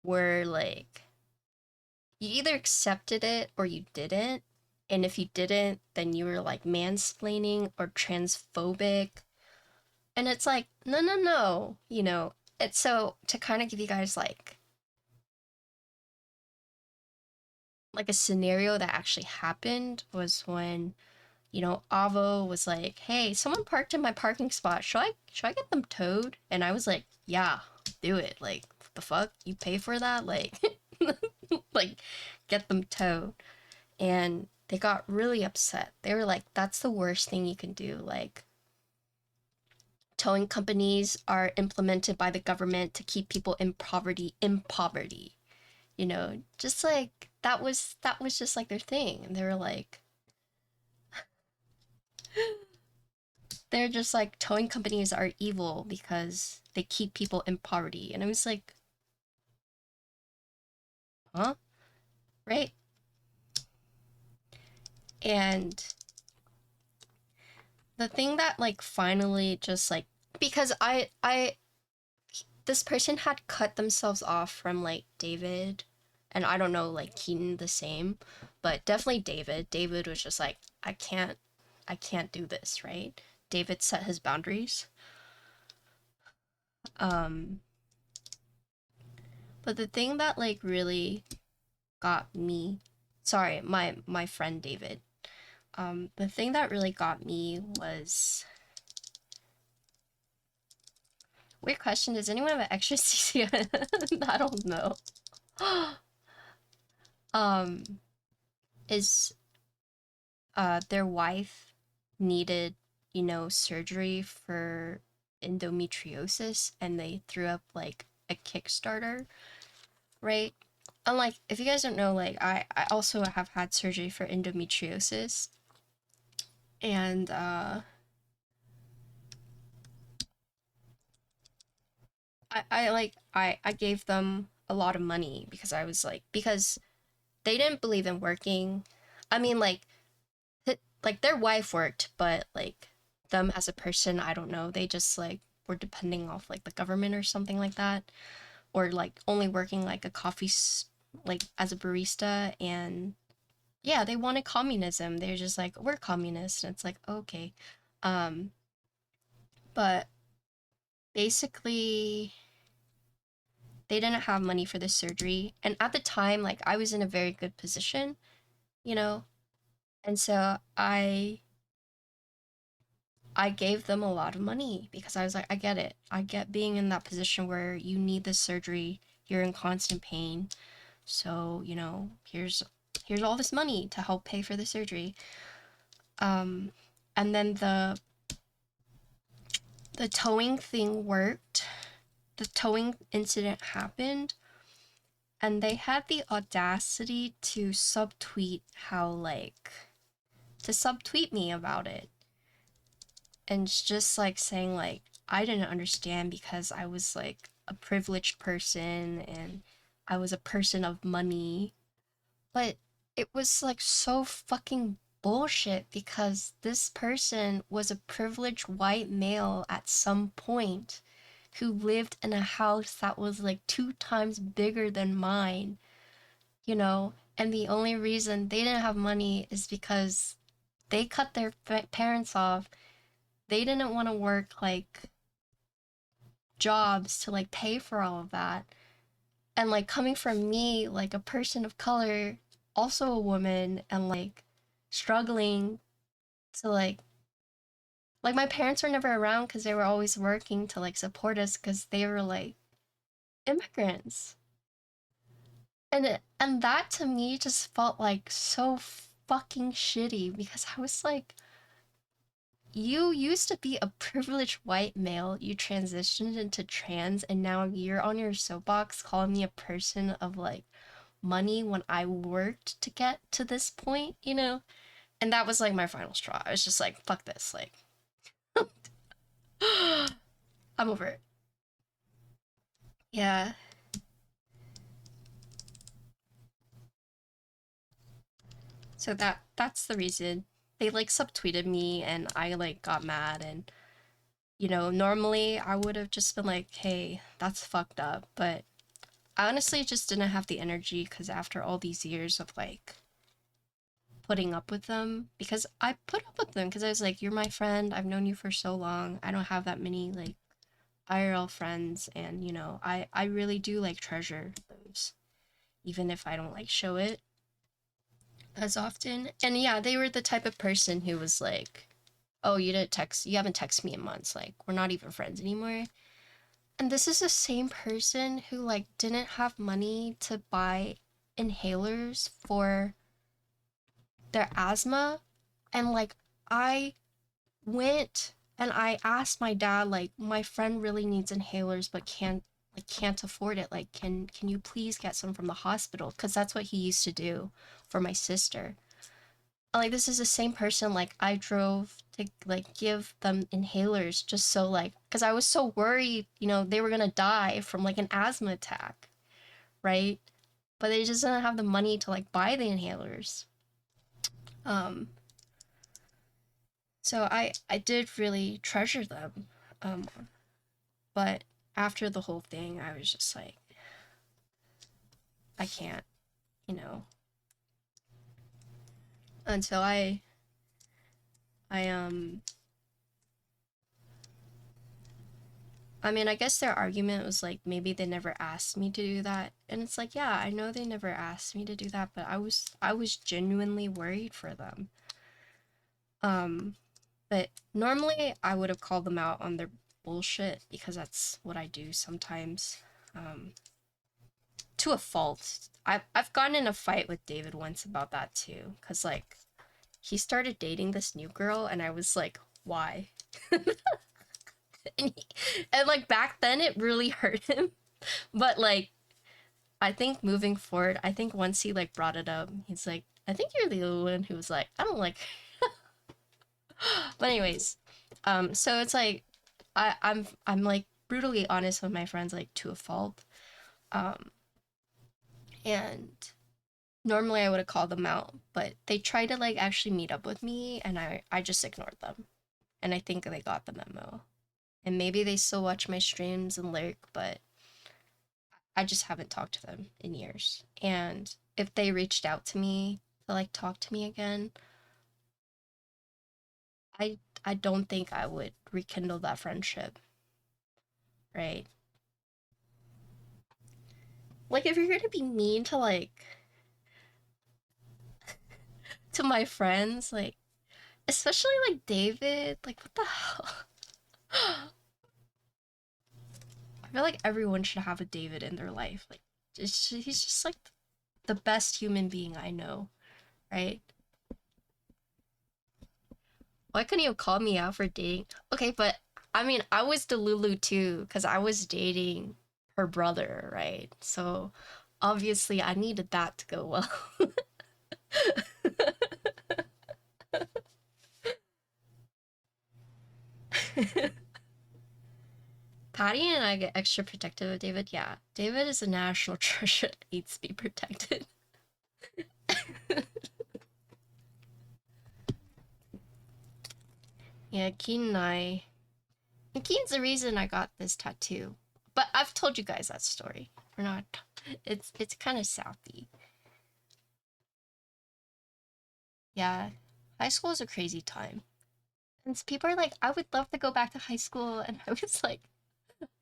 were like, you either accepted it or you didn't. And if you didn't, then you were like mansplaining or transphobic. And it's like, no, no, no, you know. It's so to kind of give you guys like a scenario that actually happened was when, you know, Avo was like, hey, someone parked in my parking spot. Should I get them towed? And I was like, yeah, do it. Like, what the fuck? You pay for that? Like like get them towed. And they got really upset. They were like, that's the worst thing you can do. Like, towing companies are implemented by the government to keep people in poverty. You know, just like that was just like their thing. And they were like, they're just like, towing companies are evil because they keep people in poverty. And I was like, huh? Right? And the thing that like finally just like, because I this person had cut themselves off from like David, and I don't know like Keaton the same, but definitely David was just like, I can't do this, right? David set his boundaries. um but the thing that like really got me, sorry, my friend David, the thing that really got me was, weird question, does anyone have an extra CC? I don't know. um is their wife needed, you know, surgery for endometriosis, and they threw up like a Kickstarter, right? And like, if you guys don't know, like I also have had surgery for endometriosis, and I gave them a lot of money because I was like, because they didn't believe in working. I mean, like their wife worked, but like them as a person, I don't know. They just like were depending off like the government or something like that, or like only working like like as a barista, and yeah, they wanted communism. They're just like, we're communists. And it's like, okay. Um, but basically, they didn't have money for the surgery. And at the time, like, I was in a very good position, you know? And so I gave them a lot of money because I was like, I get it. I get being in that position where you need this surgery, you're in constant pain. So, here's all this money to help pay for the surgery. And then the towing thing worked. The towing incident happened, and they had the audacity to subtweet to subtweet me about it. And just like saying like I didn't understand because I was like a privileged person and I was a person of money. But it was like so fucking bullshit because this person was a privileged white male at some point who lived in a house that was like 2 times bigger than mine, and the only reason they didn't have money is because they cut their parents off. They didn't want to work like jobs to like pay for all of that. And like coming from me, like a person of color, also a woman, and like struggling to like my parents were never around because they were always working to like support us because they were like immigrants. And that to me just felt like so fucking shitty because I was like, you used to be a privileged white male, you transitioned into trans, and now you're on your soapbox calling me a person of like money when I worked to get to this point. And that was like my final straw. I was just like, fuck this. Like, I'm over it. Yeah. So that's the reason. They like subtweeted me and I like got mad and normally I would have just been like, hey, that's fucked up. But I honestly just didn't have the energy because after all these years of like putting up with them, because I put up with them because I was like, you're my friend. I've known you for so long. I don't have that many like IRL friends. And, I really do like treasure those, even if I don't like show it as often. And yeah, they were the type of person who was like, oh, you haven't texted me in months. Like, we're not even friends anymore. And this is the same person who like didn't have money to buy inhalers for their asthma. And like I went and I asked my dad, like, my friend really needs inhalers but can't afford it. Like, can you please get some from the hospital? Because that's what he used to do for my sister. Like, this is the same person like I drove to like give them inhalers just so like because I was so worried, they were gonna die from like an asthma attack, right? But they just didn't have the money to like buy the inhalers. Um, so I did really treasure them. Um, but after the whole thing, I was just like, I can't, you know. And so I I mean, I guess their argument was like maybe they never asked me to do that. And it's like, yeah, I know they never asked me to do that, but I was genuinely worried for them. Um, but normally I would have called them out on their bullshit because that's what I do sometimes. Um, to a fault. I've gotten in a fight with David once about that too, cuz like he started dating this new girl and I was like, why? And like back then it really hurt him. But like I think moving forward, I think once he like brought it up, he's like, I think you're the only one who was like, I don't like but anyways, so it's like I'm like brutally honest with my friends like to a fault. Um and normally I would have called them out, but they tried to like actually meet up with me and I just ignored them. And I think they got the memo. And maybe they still watch my streams and lurk, but I just haven't talked to them in years. And if they reached out to me, to like talk to me again, I don't think I would rekindle that friendship, right? Like if you're gonna be mean to like to my friends, like especially like David, like what the hell? I feel like everyone should have a David in their life. Like he's just like the best human being I know, right? Why couldn't you call me out for dating? Okay, but I mean, I was Delulu too, because I was dating her brother, right? So obviously I needed that to go well. Patty and I get extra protective of David. Yeah, David is a national treasure that needs to be protected. Yeah, Keen and I. And Keen's the reason I got this tattoo. But I've told you guys that story. We're not. It's kind of southy. Yeah, high school is a crazy time. And people are like, I would love to go back to high school, and I was like,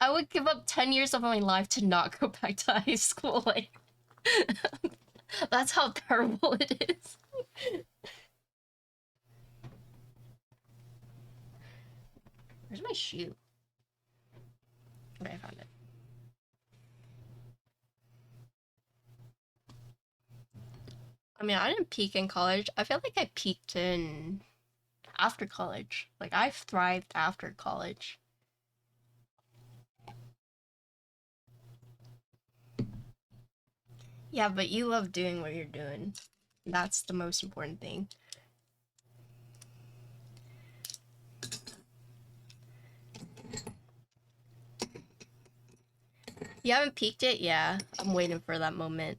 I would give up 10 years of my life to not go back to high school. Like, that's how terrible it is. Where's my shoe? Okay, I found it. I mean, I didn't peak in college. I feel like I peaked in after college. Like, I thrived after college. Yeah, but you love doing what you're doing. That's the most important thing. You haven't peaked it? Yeah, I'm waiting for that moment.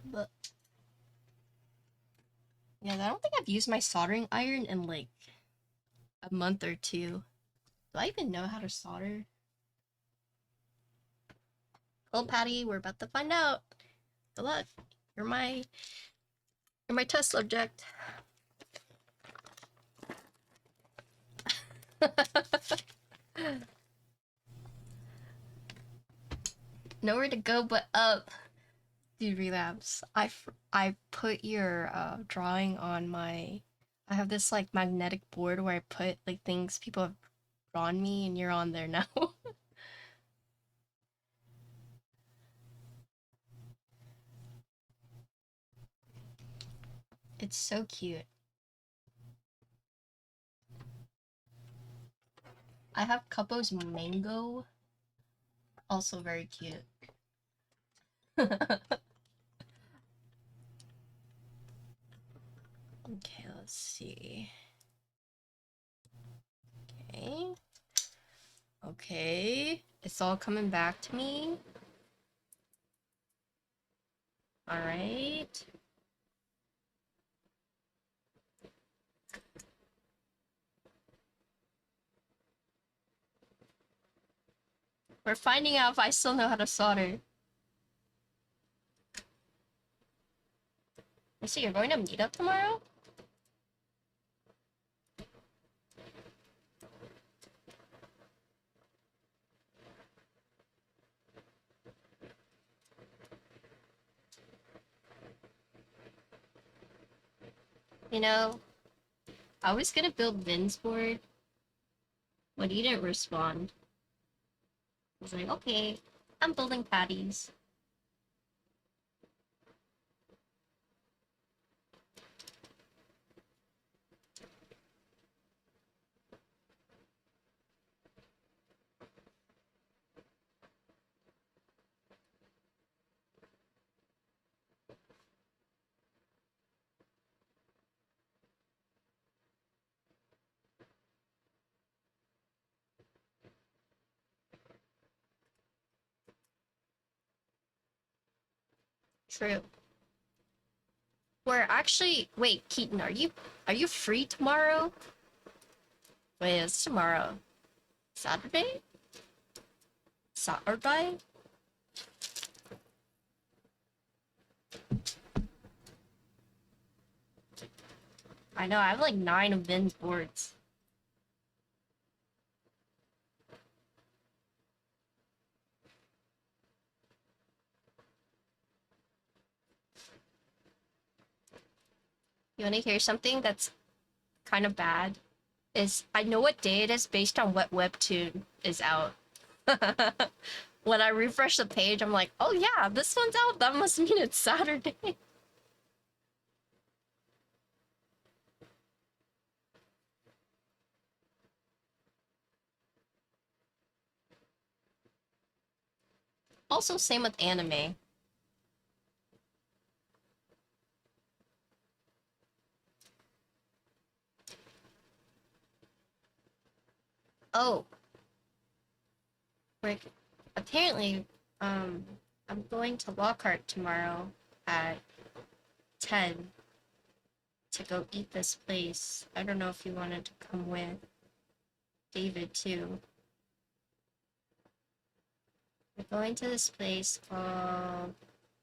But yeah, I don't think I've used my soldering iron in like a month or two. Do I even know how to solder? Well, Patty, we're about to find out. Good luck. You're my you're my test subject. Nowhere to go but up. Dude, relapse. I put your drawing on my. I have this like magnetic board where I put like things people have drawn me, and you're on there now. It's so cute. I have Cuppo's mango, also very cute. Okay, let's see. Okay. Okay. It's all coming back to me. Alright. We're finding out if I still know how to solder. So you're going to meet up tomorrow? You know, I was gonna build Vin's board, but he didn't respond. I was like, okay, I'm building Patty's. True. We're actually wait, Keaton, are you free tomorrow? Wait, it's tomorrow. Saturday? Saturday? I know, I have like 9 of Vin's boards. You wanna hear something that's kind of bad? Is I know what day it is based on what webtoon is out. When I refresh the page, I'm like, oh yeah, this one's out. That must mean it's Saturday. Also, same with anime. Oh, Rick, apparently, I'm going to Lockhart tomorrow at 10 to go eat this place. I don't know if you wanted to come with David too. We're going to this place called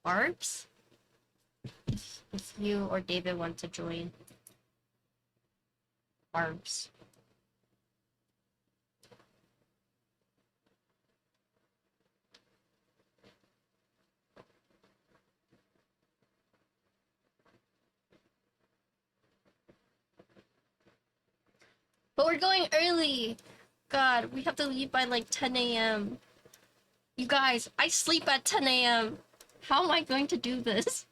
Barb's. If you or David want to join. Barb's. But we're going early! God, we have to leave by like 10 a.m. You guys, I sleep at 10 a.m. How am I going to do this?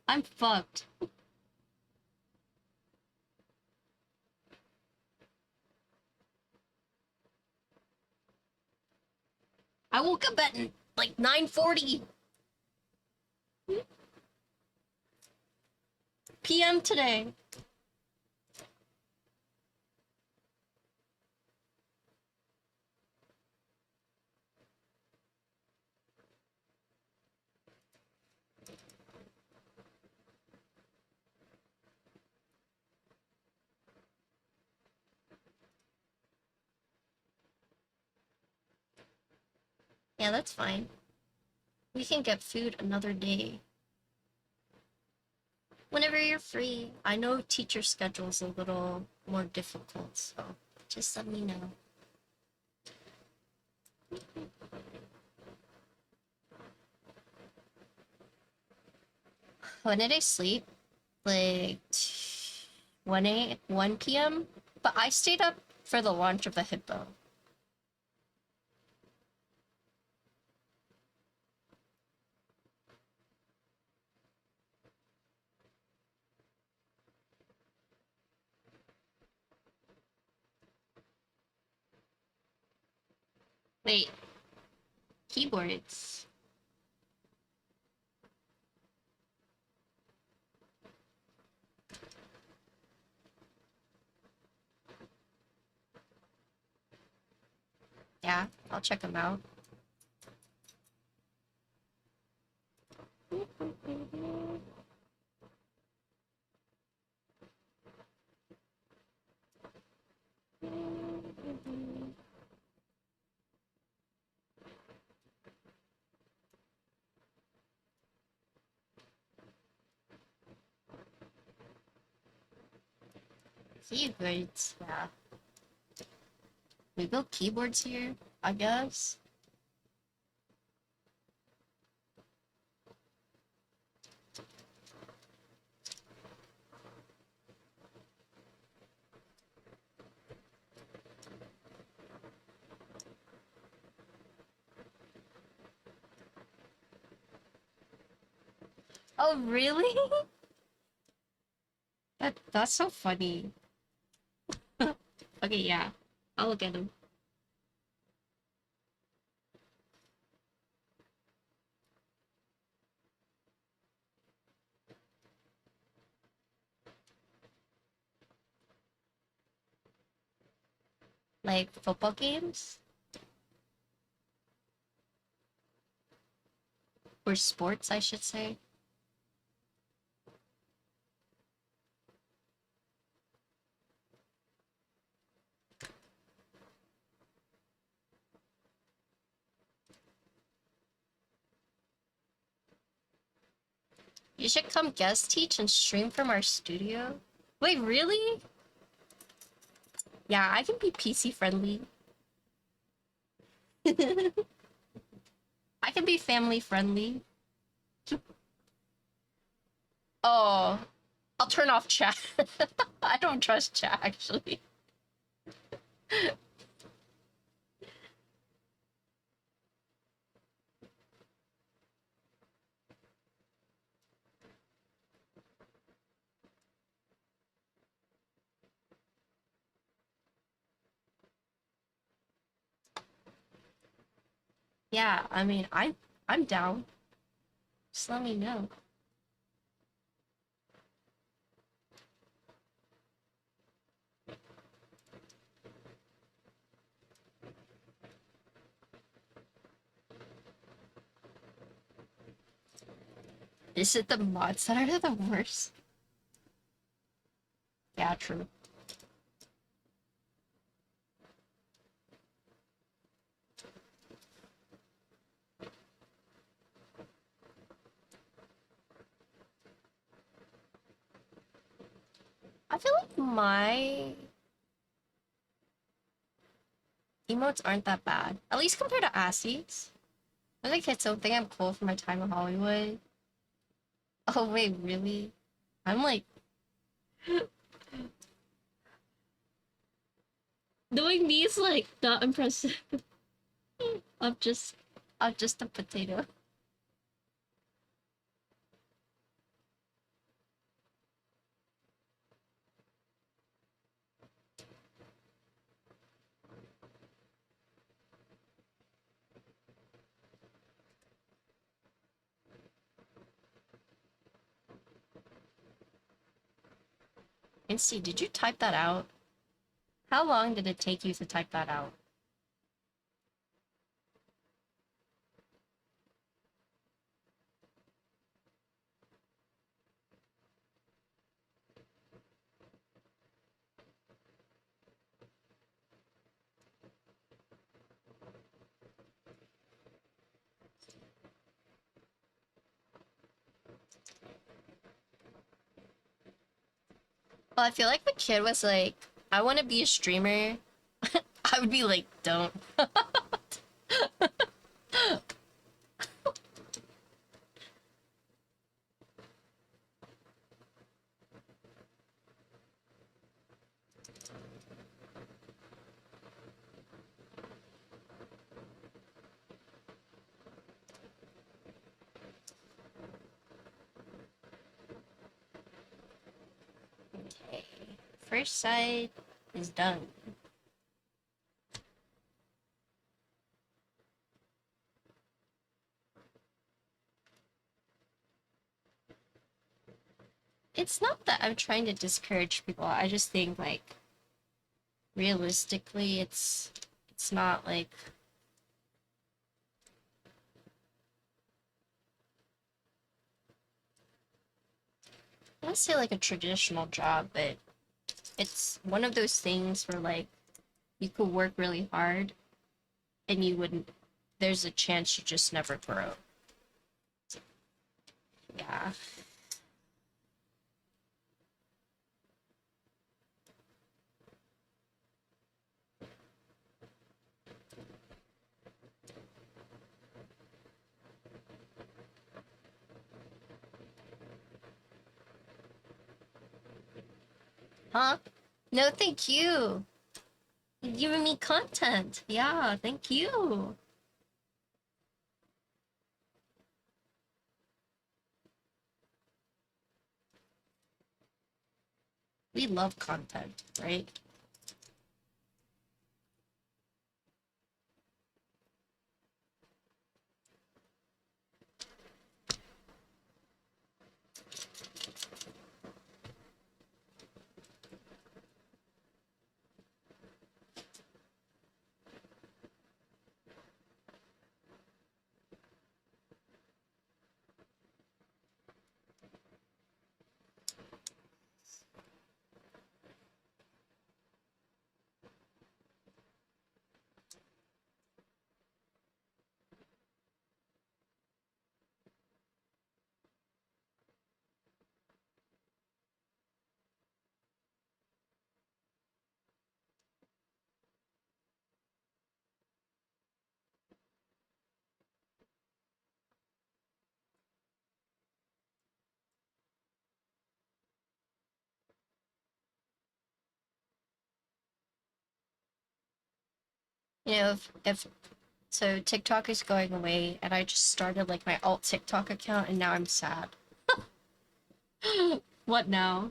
I'm fucked. I woke up at like 9:40 p.m. today. Yeah, that's fine. We can get food another day. Whenever you're free. I know teacher schedule's a little more difficult, so just let me know. When did I sleep? Like 1 p.m. But I stayed up for the launch of the hippo. Wait, keyboards. Yeah, I'll check them out. Keyboards, yeah. We built keyboards here, I guess. Oh, really? That's so funny. Okay, yeah. I'll look at them. Like football games? Or sports, I should say. You should come guest teach and stream from our studio. Wait, really? Yeah, I can be PC friendly. I can be family friendly. Oh, I'll turn off chat. I don't trust chat, actually. Yeah, I mean, I'm down. Just let me know. Is it the mods that are the worst? Yeah, true. I feel like my emotes aren't that bad. At least compared to Assie's. I think it's something I'm cool for my time in Hollywood. Oh wait, really? I'm like doing me is like not impressive. I'm just I'm just a potato. Incy, did you type that out? How long did it take you to type that out? Well, I feel like the kid was like, I want to be a streamer. I would be like, don't. Okay. First side is done. It's not that I'm trying to discourage people. I just think like realistically it's not like I don't say like a traditional job, but it's one of those things where like you could work really hard and you wouldn't there's a chance you just never grow. Yeah. Huh? No, thank you. You're giving me content. Yeah, thank you. We love content, right? You know, if so TikTok is going away and I just started like my alt TikTok account and now I'm sad. What now?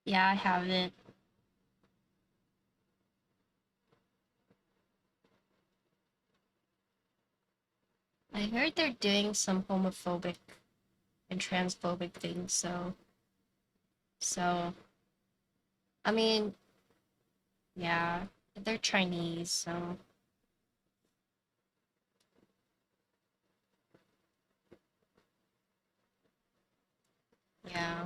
Yeah, I haven't. I heard they're doing some homophobic and transphobic things, so I mean, yeah, they're Chinese, so yeah.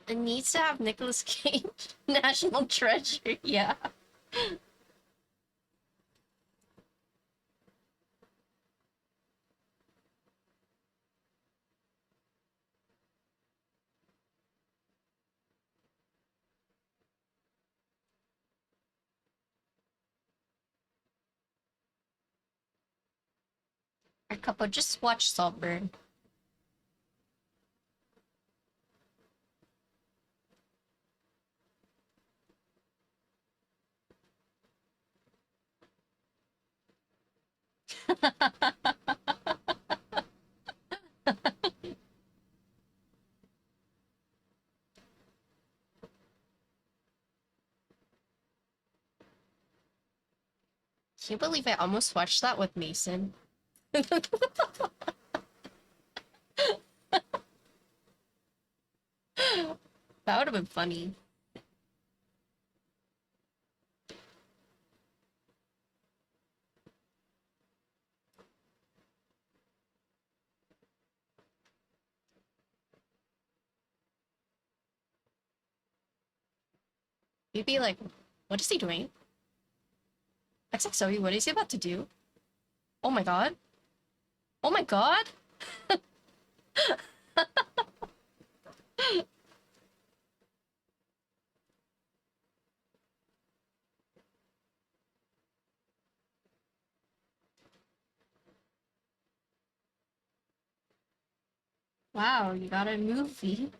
It needs to have Nicolas Cage, National Treasure. Yeah. A couple just watch Saltburn. Can you believe I almost watched that with Mason? That would have been funny. You'd be like, what is he doing? XXOE, what is he about to do? Oh my god. Oh my god! Wow, you got a movie.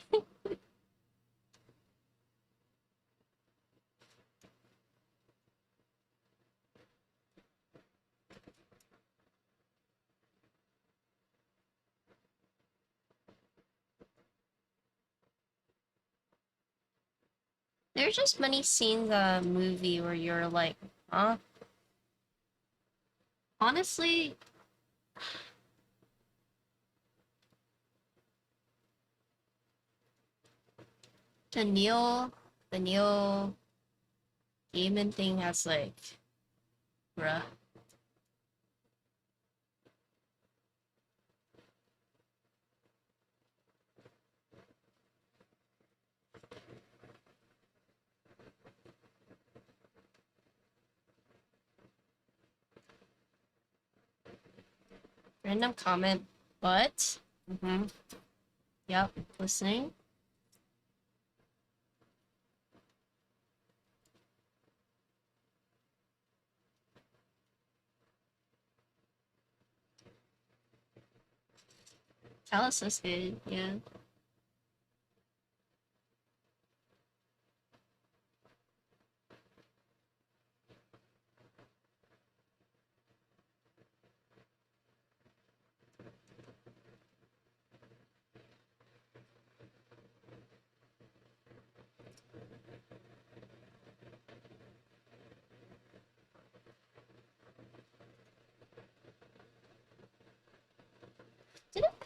There's just many scenes in a movie where you're like, huh? Honestly, the Neil Gaiman thing has like, bruh. Random comment, but yep, listening. Alice is good, yeah.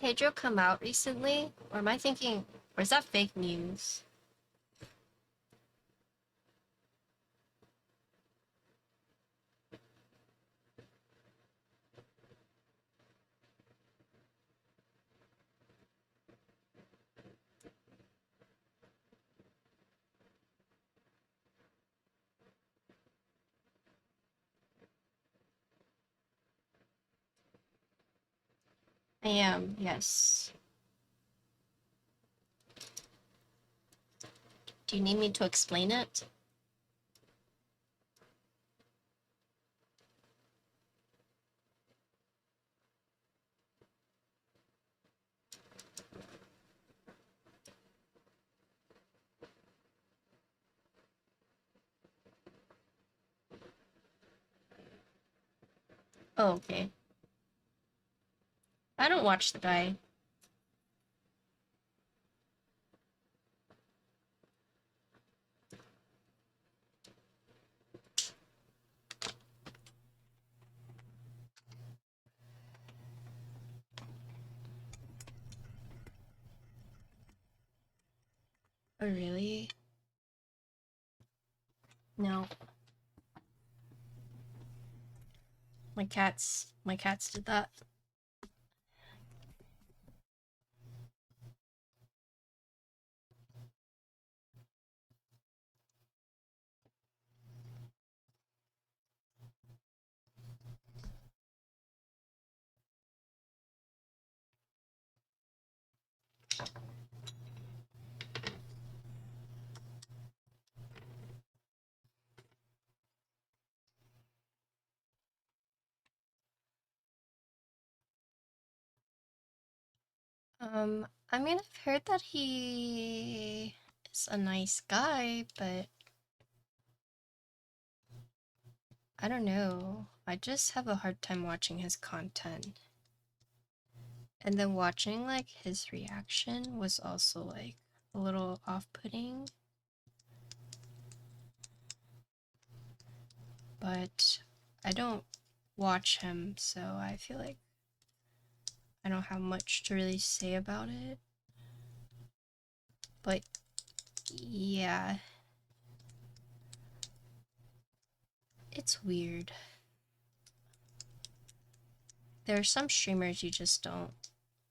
Pedro come out recently? Or am I thinking, or is that fake news? I am, yes. Do you need me to explain it? Oh, okay. I don't watch the guy. Oh, really? No. My cats did that. I mean, I've heard that he is a nice guy, but I don't know. I just have a hard time watching his content. And then watching, like, his reaction was also, like, a little off-putting. But I don't watch him, so I feel like I don't have much to really say about it. But yeah, it's weird. There are some streamers you just don't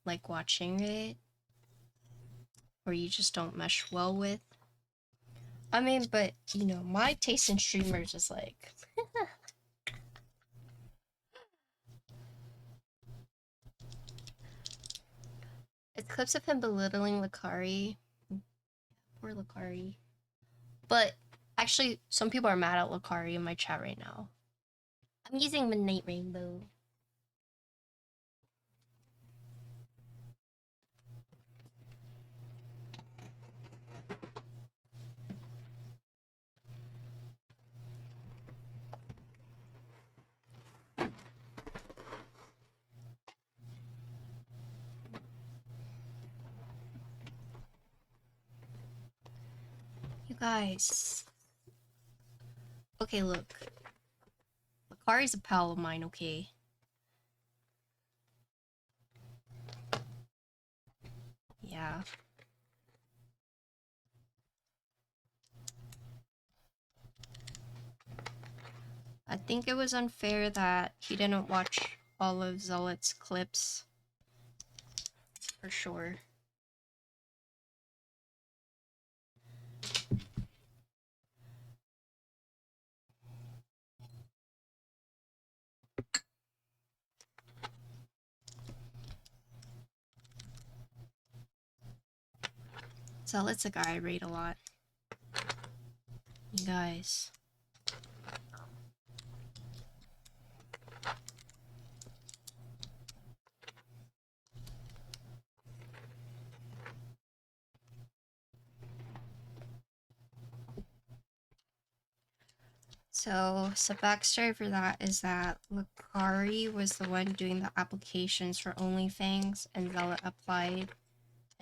like watching, right? Or you just don't mesh well with. I mean, but you know, my taste in streamers is like it's clips of him belittling Lakari. Poor Lakari. But actually, some people are mad at Lakari in my chat right now. I'm using Midnight Rainbow. You guys. Okay, look. Lakari's a pal of mine, okay? Yeah. I think it was unfair that he didn't watch all of Zealot's clips. For sure. Zealot's a guy I rate a lot. You guys. So backstory for that is that Lakari was the one doing the applications for OnlyFans, and Zealot applied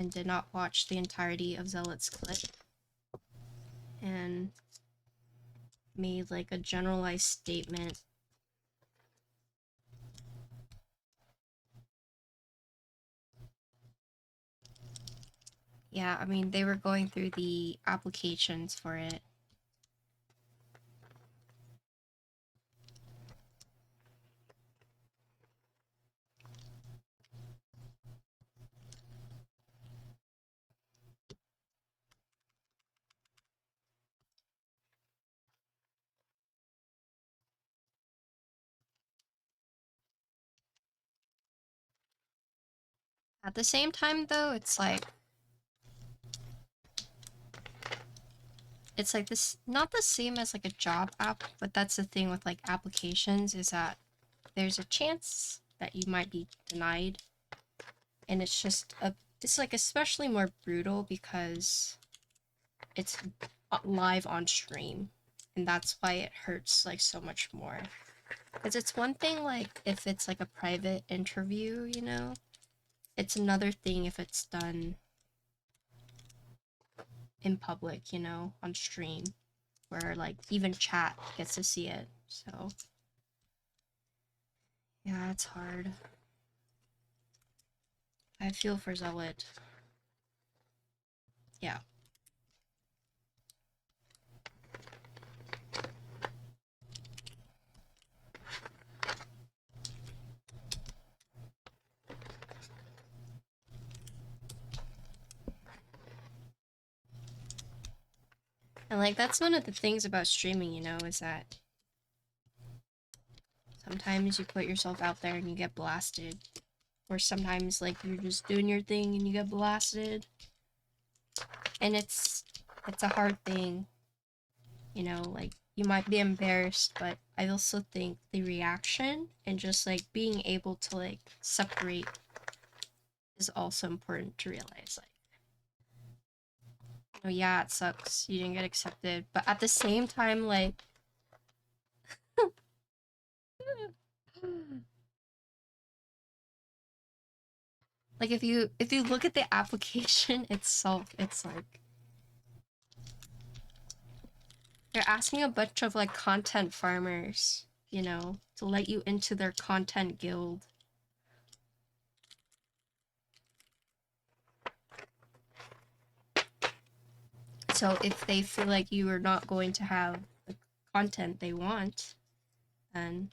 and did not watch the entirety of Zealot's clip. And made like a generalized statement. Yeah, I mean, they were going through the applications for it. At the same time, though, it's like this, not the same as like a job app, but that's the thing with like applications, is that there's a chance that you might be denied, and it's like especially more brutal because it's live on stream, and that's why it hurts like so much more. Because it's one thing like if it's like a private interview, you know, it's another thing if it's done in public, you know, on stream, where like even chat gets to see it. So yeah, it's hard. I feel for Zealot. Yeah. And like that's one of the things about streaming, you know, is that sometimes you put yourself out there and you get blasted. Or sometimes like you're just doing your thing and you get blasted. And it's a hard thing. You know, like you might be embarrassed, but I also think the reaction and just like being able to like separate is also important to realize. Like, oh yeah, it sucks you didn't get accepted, but at the same time, like like if you look at the application itself, it's like they're asking a bunch of like content farmers, you know, to let you into their content guild. So if they feel like you are not going to have the content they want, then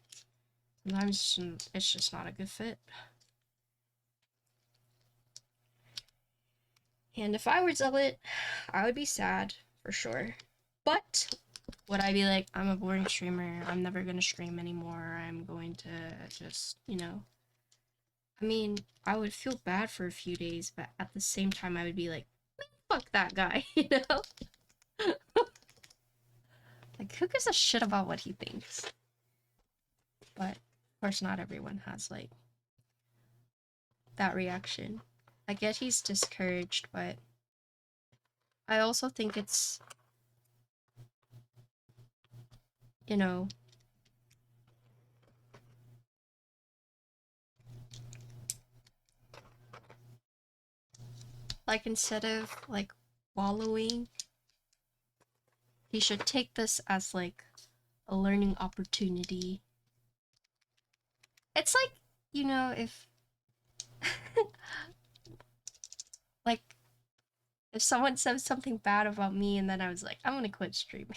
sometimes it's just not a good fit. And if I were Zealot, I would be sad for sure. But would I be like, I'm a boring streamer, I'm never gonna stream anymore, I'm going to just, you know. I mean, I would feel bad for a few days, but at the same time, I would be like, fuck that guy, you know? Like, who gives a shit about what he thinks? But, of course, not everyone has, like, that reaction. I get he's discouraged, but I also think it's, you know, like, instead of, like, wallowing, he should take this as, like, a learning opportunity. It's like, you know, if like if someone says something bad about me and then I was like, I'm gonna quit streaming.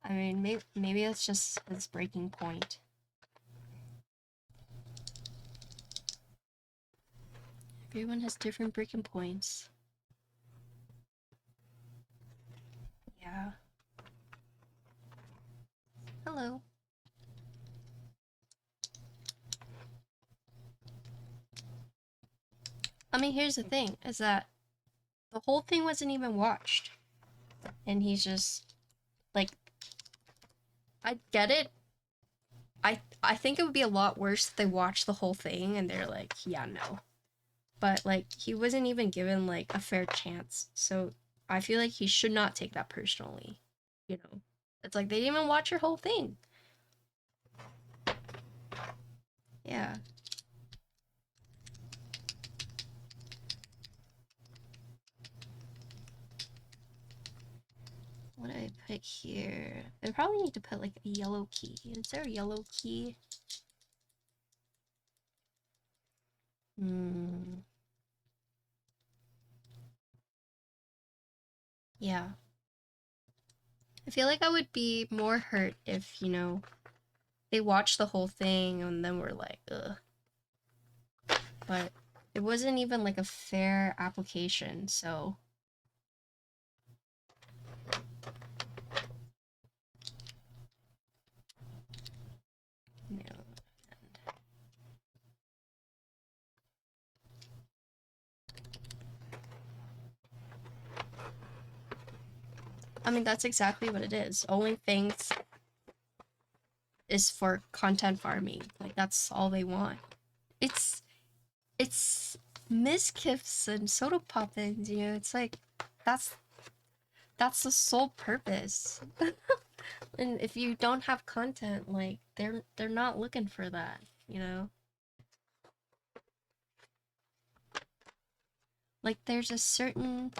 I mean, maybe it's just his breaking point. Everyone has different breaking points. Yeah. Hello. I mean, here's the thing, is that the whole thing wasn't even watched. And he's just, like, I get it. I think it would be a lot worse if they watched the whole thing and they're like, yeah, no. But, like, he wasn't even given, like, a fair chance. So I feel like he should not take that personally. You know? It's like, they didn't even watch your whole thing. Yeah. What do I put here? I probably need to put like a yellow key. Is there a yellow key? Hmm. Yeah. I feel like I would be more hurt if, you know, they watched the whole thing and then were like, ugh. But it wasn't even like a fair application, so. You know, I mean, that's exactly what it is. OnlyFans is for content farming. Like, that's all they want. It's miskiffs and soda poppins, you know, it's like that's the sole purpose. And if you don't have content, like they're not looking for that, you know? Like there's a certain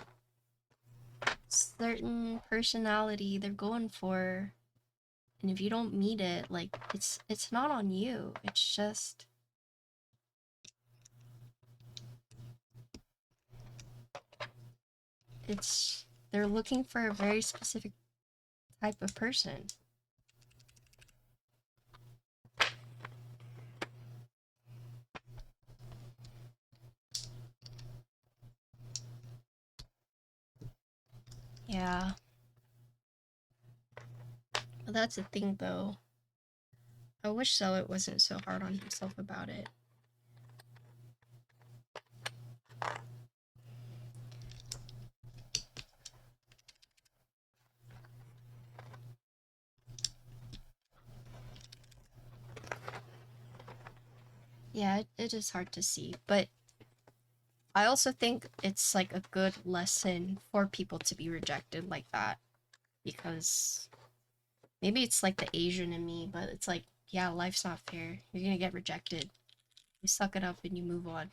personality they're going for, and if you don't meet it, like it's not on you. It's just they're looking for a very specific type of person. Yeah. But that's the thing though. I wish Zealot wasn't so hard on himself about it. Yeah, it is hard to see, but I also think it's like a good lesson for people to be rejected like that, because maybe it's like the Asian in me, but it's like, yeah, life's not fair. You're gonna get rejected. You suck it up and you move on.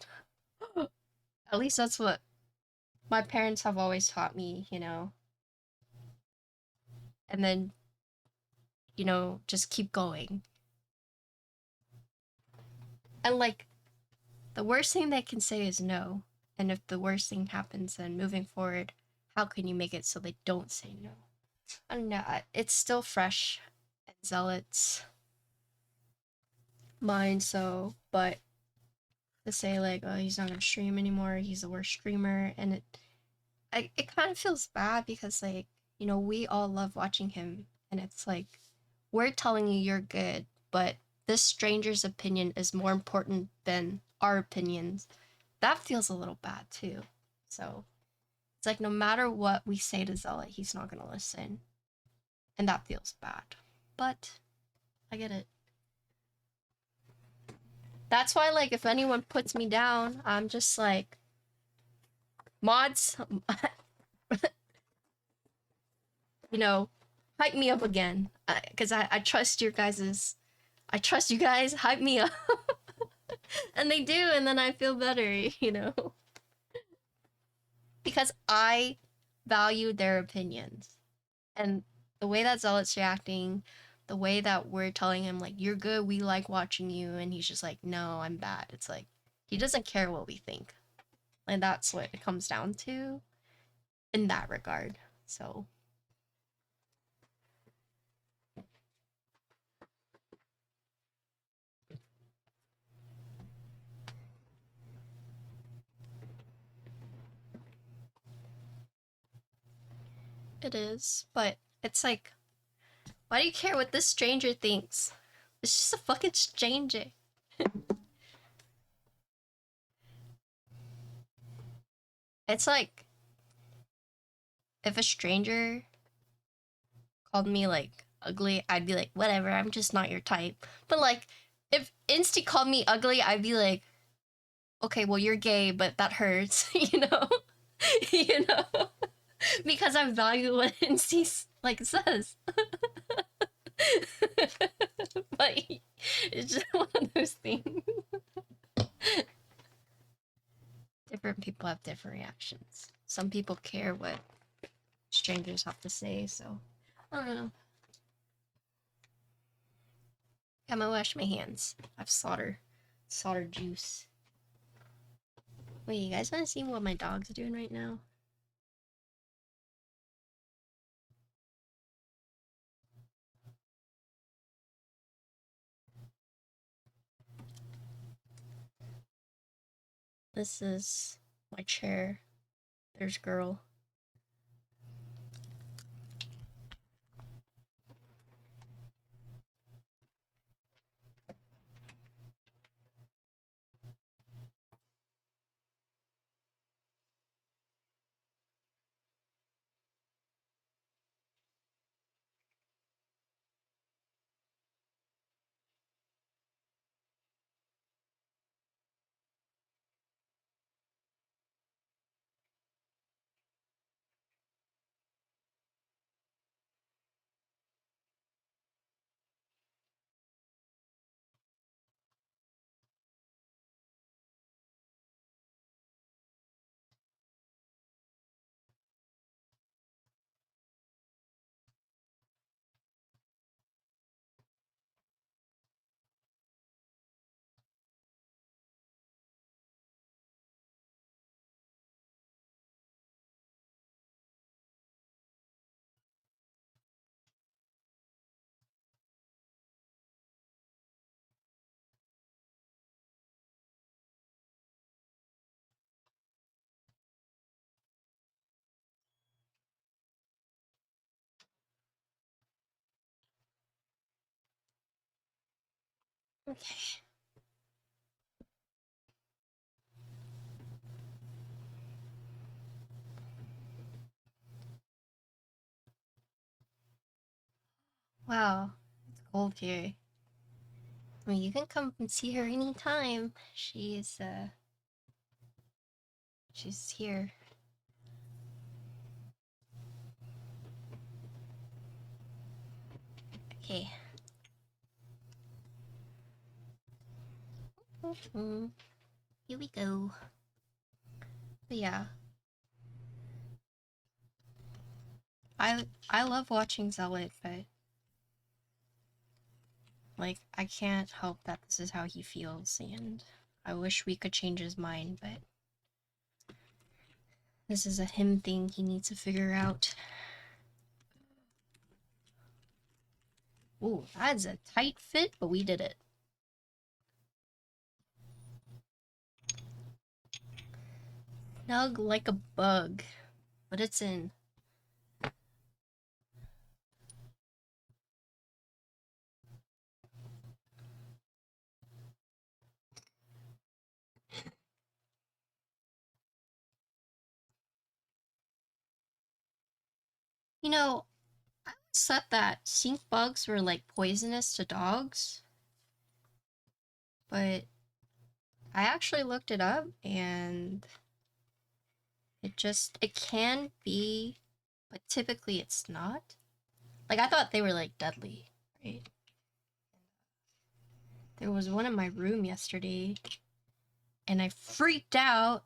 At least that's what my parents have always taught me, you know? And then, you know, just keep going. And like, the worst thing they can say is no. And if the worst thing happens, then moving forward, how can you make it so they don't say no? I don't know. It's still fresh in Zealot's mind, so, but to say like, oh, he's not gonna stream anymore, he's the worst streamer, and it kind of feels bad because like, you know, we all love watching him, and it's like, we're telling you you're good, but this stranger's opinion is more important than our opinions. That feels a little bad too. So it's like no matter what we say to Zealot, he's not gonna listen. And that feels bad. But I get it. That's why, like, if anyone puts me down, I'm just like, mods, you know, hype me up again. Because I trust your guys's, I trust you guys, hype me up. And they do, and then I feel better, you know? Because I value their opinions. And the way that Zealot's reacting, the way that we're telling him, like, you're good, we like watching you, and he's just like, no, I'm bad. It's like, he doesn't care what we think. And that's what it comes down to in that regard. So it is. But it's like, why do you care what this stranger thinks? It's just a fucking stranger. It's like, if a stranger called me like ugly, I'd be like, whatever, I'm just not your type. But like, if Insty called me ugly, I'd be like, okay, well, you're gay, but that hurts, you know? You know? Because I value what Insty like says. But it's just one of those things. Different people have different reactions. Some people care what strangers have to say, so I don't know. I'm gonna wash my hands. I've solder juice. Wait, you guys wanna see what my dog's doing right now? This is my chair. There's girl. Okay. Wow, it's cold here. I mean, you can come and see her anytime. She's here. Okay. Here we go. But yeah. I love watching Zealot, but like I can't help that this is how he feels, and I wish we could change his mind, but this is a him thing he needs to figure out. Ooh, that's a tight fit, but we did it. Snug like a bug, but it's in. You know, I said that stink bugs were like poisonous to dogs, but I actually looked it up and it can be, but typically it's not. Like I thought they were like deadly, right? There was one in my room yesterday and I freaked out.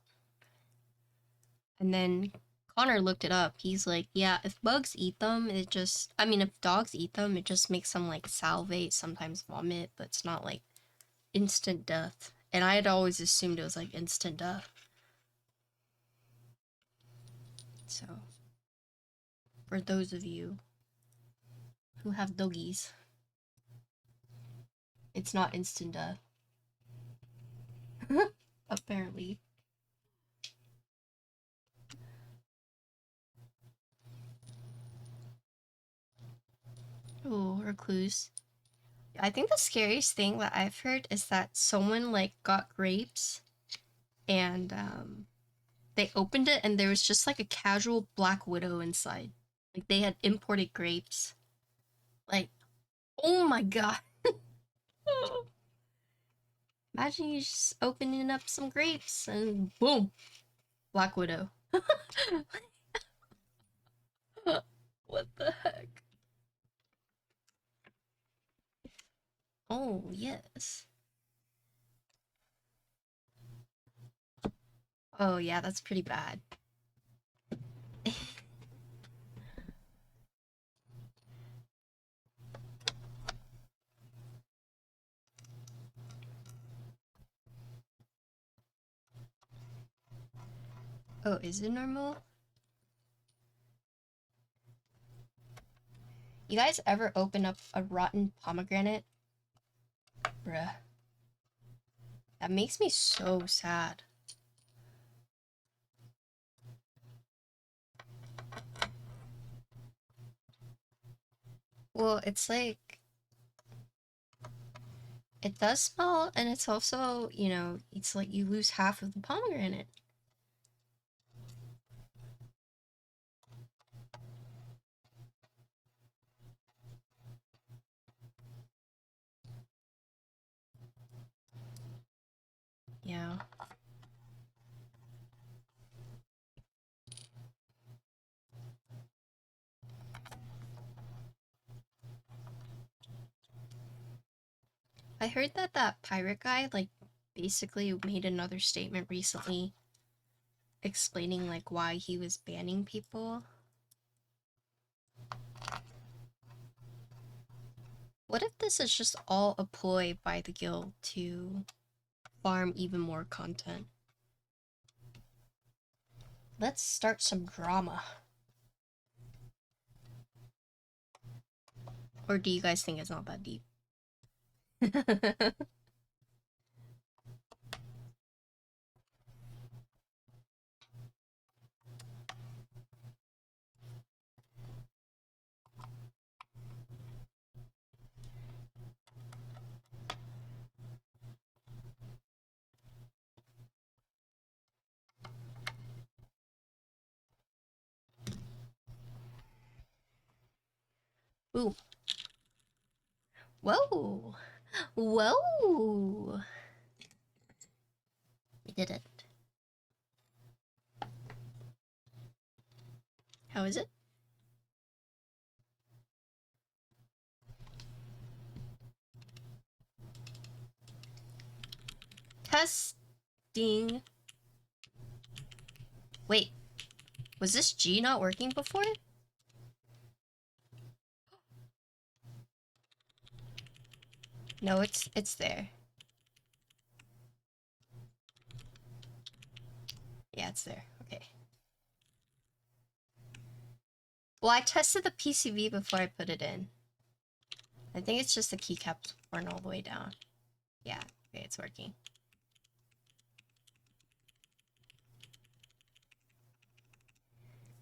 And then Connor looked it up. He's like, yeah, if bugs eat them, if dogs eat them, it just makes them like salivate, sometimes vomit, but it's not like instant death. And I had always assumed it was like instant death. So, for those of you who have doggies, it's not instant death. Apparently. Oh, recluse. I think the scariest thing that I've heard is that someone like got grapes and they opened it and there was just like a casual black widow inside. Like they had imported grapes. Like, oh my god. Imagine you just opening up some grapes and boom, black widow. What the heck? Oh, yes. Oh yeah, that's pretty bad. Oh, is it normal? You guys ever open up a rotten pomegranate? Bruh. That makes me so sad. Well, it's like it does smell, and it's also, you know, it's like you lose half of the pomegranate. Yeah. I heard that that pirate guy, like, basically made another statement recently explaining, like, why he was banning people. What if this is just all a ploy by the guild to farm even more content? Let's start some drama. Or do you guys think it's not that deep? Ooh. Whoa! Whoa! We did it. How is it? Testing. Wait, was this G not working before? No, it's there. Yeah, it's there. Okay. Well, I tested the PCV before I put it in. I think it's just the keycaps weren't all the way down. Yeah, okay, it's working.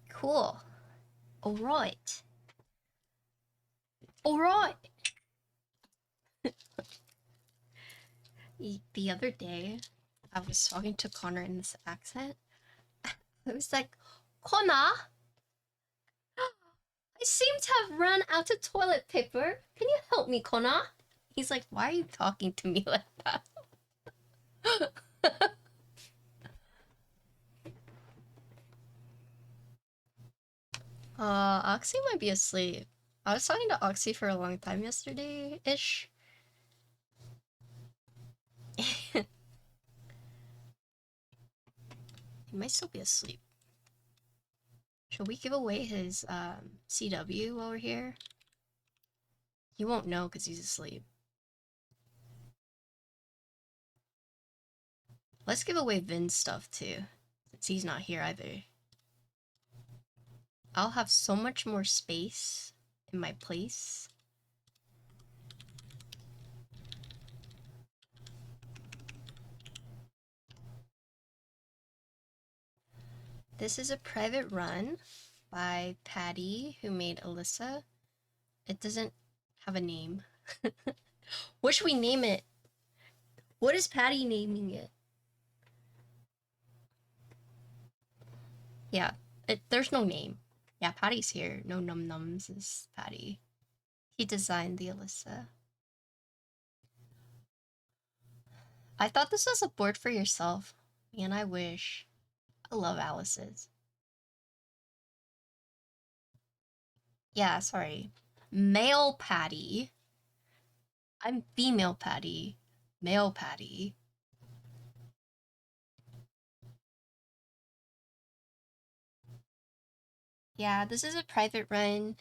Cool. Alright. Alright! The other day, I was talking to Connor in this accent. I was like, Connor, I seem to have run out of toilet paper. Can you help me, Connor? He's like, why are you talking to me like that? Oxy might be asleep. I was talking to Oxy for a long time yesterday-ish. He might still be asleep. Should we give away his CW while we're here? He won't know because he's asleep. Let's give away Vin's stuff too, since he's not here either. I'll have so much more space in my place. This is a private run by Patty, who made Alyssa. It doesn't have a name. What should we name it? What is Patty naming it? Yeah, there's no name. Yeah, Patty's here. No num nums is Patty. He designed the Alyssa. I thought this was a board for yourself. Man, I wish. I love Alice's. Yeah, sorry. Male Patty. I'm female Patty. Male Patty. Yeah, this is a private run.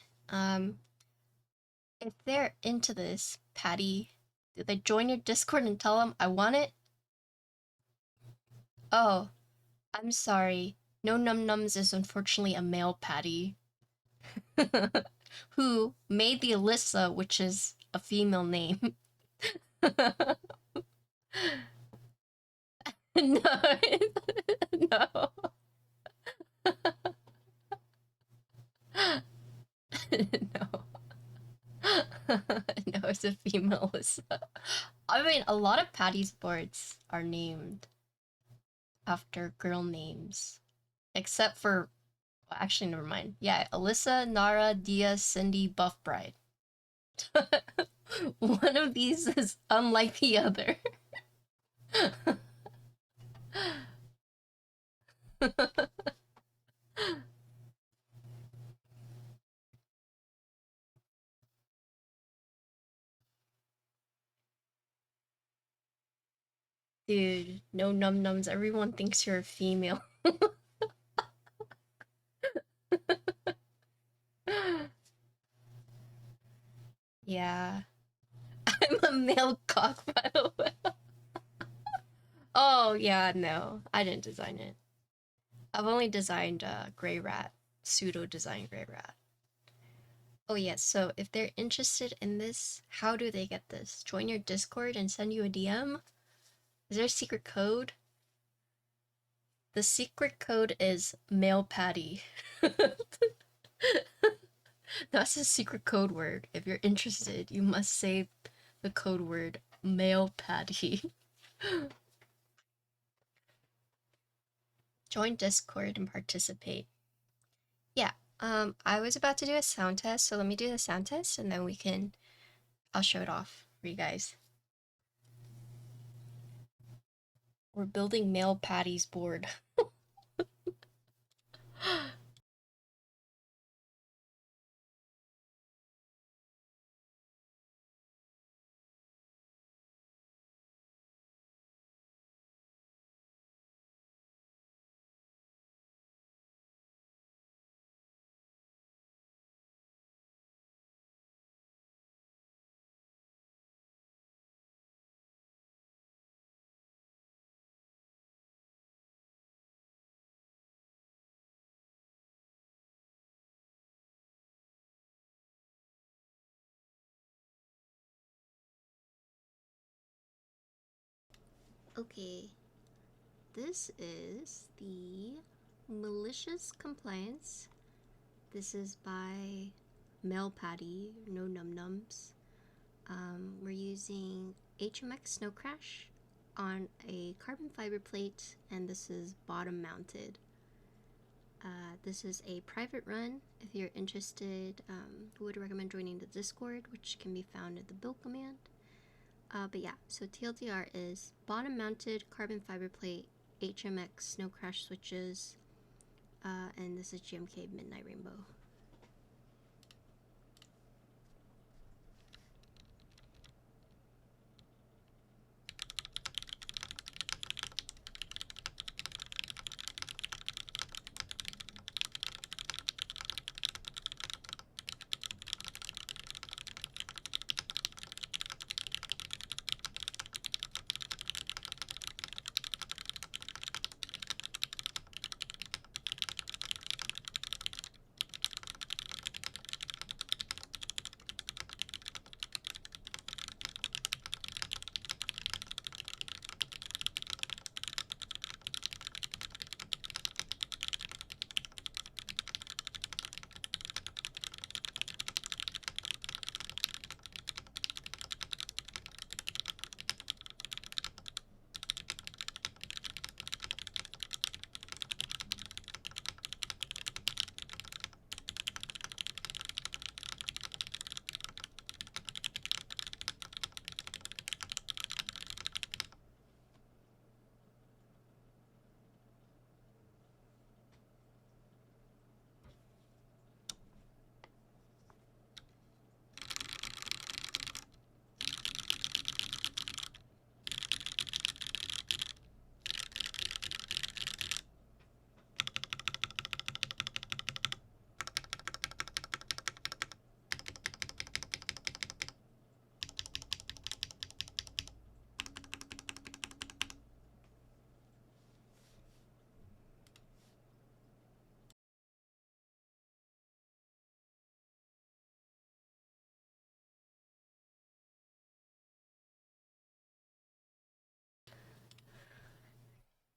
If they're into this, Patty, did they join your Discord and tell them I want it? Oh, I'm sorry. No Num Nums is unfortunately a male Patty. Who made the Alyssa, which is a female name. No. No. No. is a female Alyssa. I mean, a lot of Patty's boards are named after girl names. Except for... well, actually, never mind. Yeah, Alyssa, Nara, Dia, Cindy, Buff Bride. One of these is unlike the other. Dude, no num-nums. Everyone thinks you're a female. Yeah. I'm a male cock, by the way. Oh, yeah, no. I didn't design it. I've only designed Grey Rat. Pseudo-designed Grey Rat. Oh, yes, so if they're interested in this, how do they get this? Join your Discord and send you a DM? Is there a secret code? The secret code is male patty. That's a secret code word. If you're interested, you must say the code word male patty. Join Discord and participate. Yeah, I was about to do a sound test, so let me do the sound test and then I'll show it off for you guys. We're building male patty's board. Okay, this is the Malicious Compliance. This is by Mel Patty, no num-nums. We're using HMX Snow Crash on a carbon fiber plate, and this is bottom mounted. This is a private run. If you're interested, would recommend joining the Discord, which can be found in the build command. But yeah, so TLDR is bottom mounted carbon fiber plate, HMX Snow Crash switches, and this is GMK Midnight Rainbow.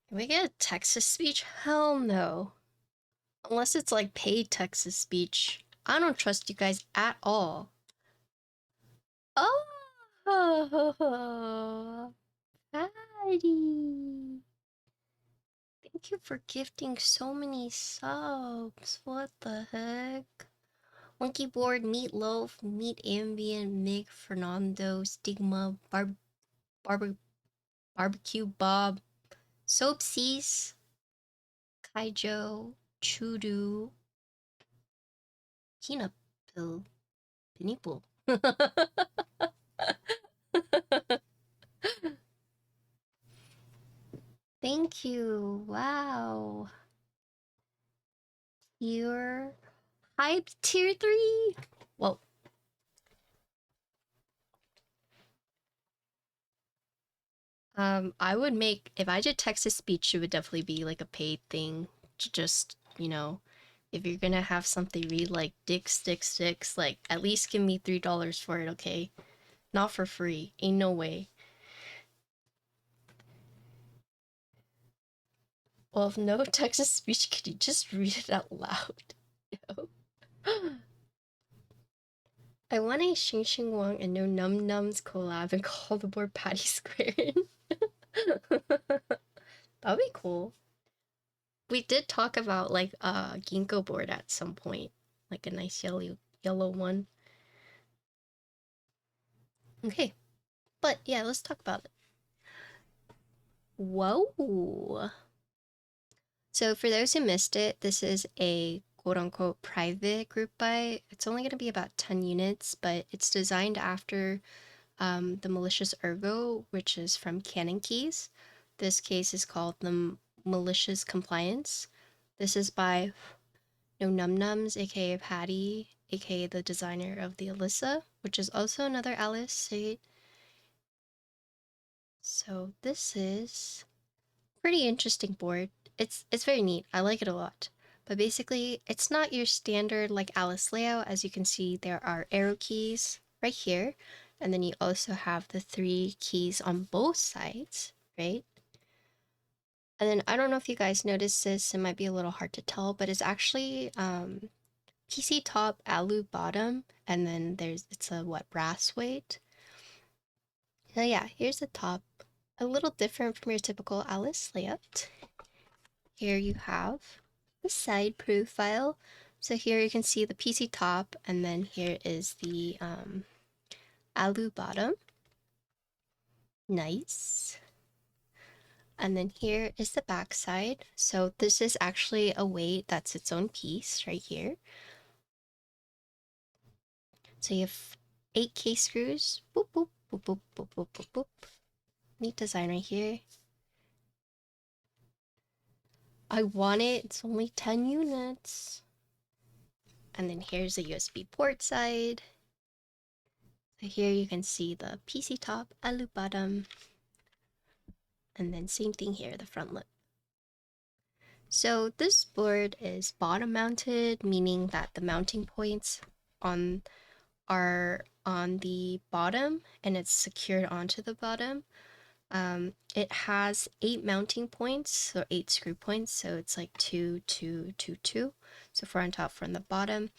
Can we get a text-to-speech? Hell no. Unless it's like paid text-to-speech. I don't trust you guys at all. Oh! Oh, Patty. Thank you for gifting so many subs. What the heck? Monkey Board, Meatloaf, Meat Ambient, Mig, Fernando, Stigma, Barbecue Bob, Soapsies, Kaijo, Chudu, Peanut Pill, Piniple. Thank you. Wow. You're hyped tier 3. Well, I would make, if I did text to speech, it would definitely be like a paid thing to just, you know, if you're gonna have something read like dicks, like at least give me $3 for it, okay? Not for free. Ain't no way. Well, if no text to speech, could you just read it out loud? No. I want a xinxinwong and no num nums collab and call the board Patty Square. That'd be cool. We did talk about like a Ginkgo board at some point, like a nice yellow one. Okay, but yeah, let's talk about it. Whoa. So for those who missed it, this is a quote-unquote private group buy. It's only going to be about 10 units, but it's designed after the Malicious Ergo, which is from Canon Keys. This case is called the Malicious Compliance. This is by No Num Nums, aka Patty, aka the designer of the Alyssa, which is also another Alice. So this is pretty interesting board. It's very neat. I like it a lot. But basically, it's not your standard like Alice layout. As you can see, there are arrow keys right here. And then you also have the 3 keys on both sides, right? And then I don't know if you guys noticed this, it might be a little hard to tell, but it's actually PC top, alu bottom, and then it's a brass weight. So yeah, here's the top. A little different from your typical Alice layout. Here you have the side profile. So here you can see the PC top, and then here is the alu bottom. Nice. And then here is the back side. So this is actually a weight that's its own piece right here. So you have 8 case screws. Boop, boop, boop, boop, boop, boop, boop, boop. Neat design right here. I want it. It's only 10 units. And then here's the USB port side. So here you can see the PC top, alu bottom. And then same thing here, the front lip. So this board is bottom mounted, meaning that the mounting points are on the bottom and it's secured onto the bottom. It has 8 mounting points, so 8 screw points, so it's like 2, 2, 2, 2. So front, top, front, the bottom.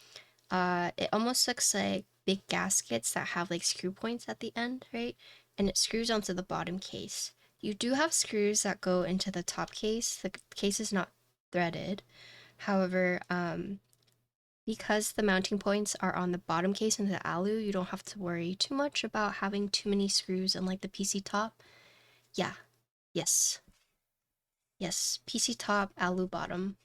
It almost looks like big gaskets that have like screw points at the end, right? And it screws onto the bottom case. You do have screws that go into the top case. The case is not threaded. However, because the mounting points are on the bottom case and the alu, you don't have to worry too much about having too many screws in like the PC top. Yeah, yes. Yes, PC top, alu bottom.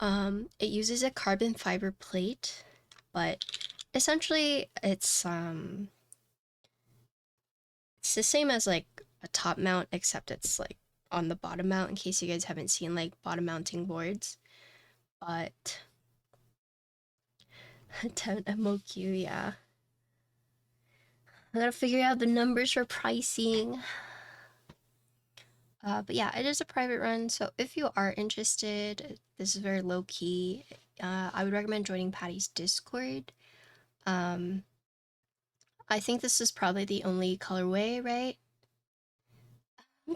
It uses a carbon fiber plate, but essentially it's the same as like a top mount, except it's like on the bottom mount in case you guys haven't seen like bottom mounting boards. But 10 MOQ, yeah. I gotta figure out the numbers for pricing. But yeah, it is a private run, so if you are interested, this is very low key. I would recommend joining Patty's Discord. I think this is probably the only colorway, right?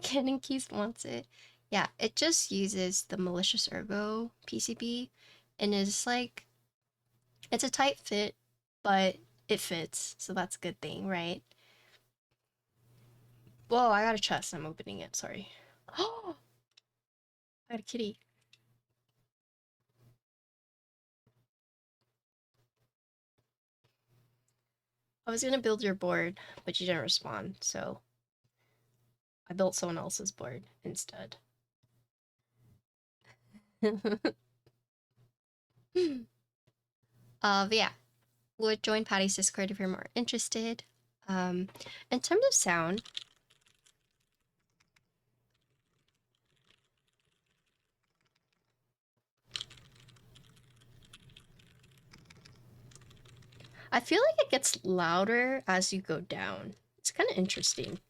Canon Keys wants it. Yeah, it just uses the Malicious PCB, and it's like, it's a tight fit, but it fits, so that's a good thing, right? Whoa, I got a chest. I'm opening it. Sorry. Oh, I got a kitty. I was gonna build your board, but you didn't respond, so I built someone else's board instead. But yeah, would join Patty's Discord if you're more interested. In terms of sound, I feel like it gets louder as you go down. It's kind of interesting.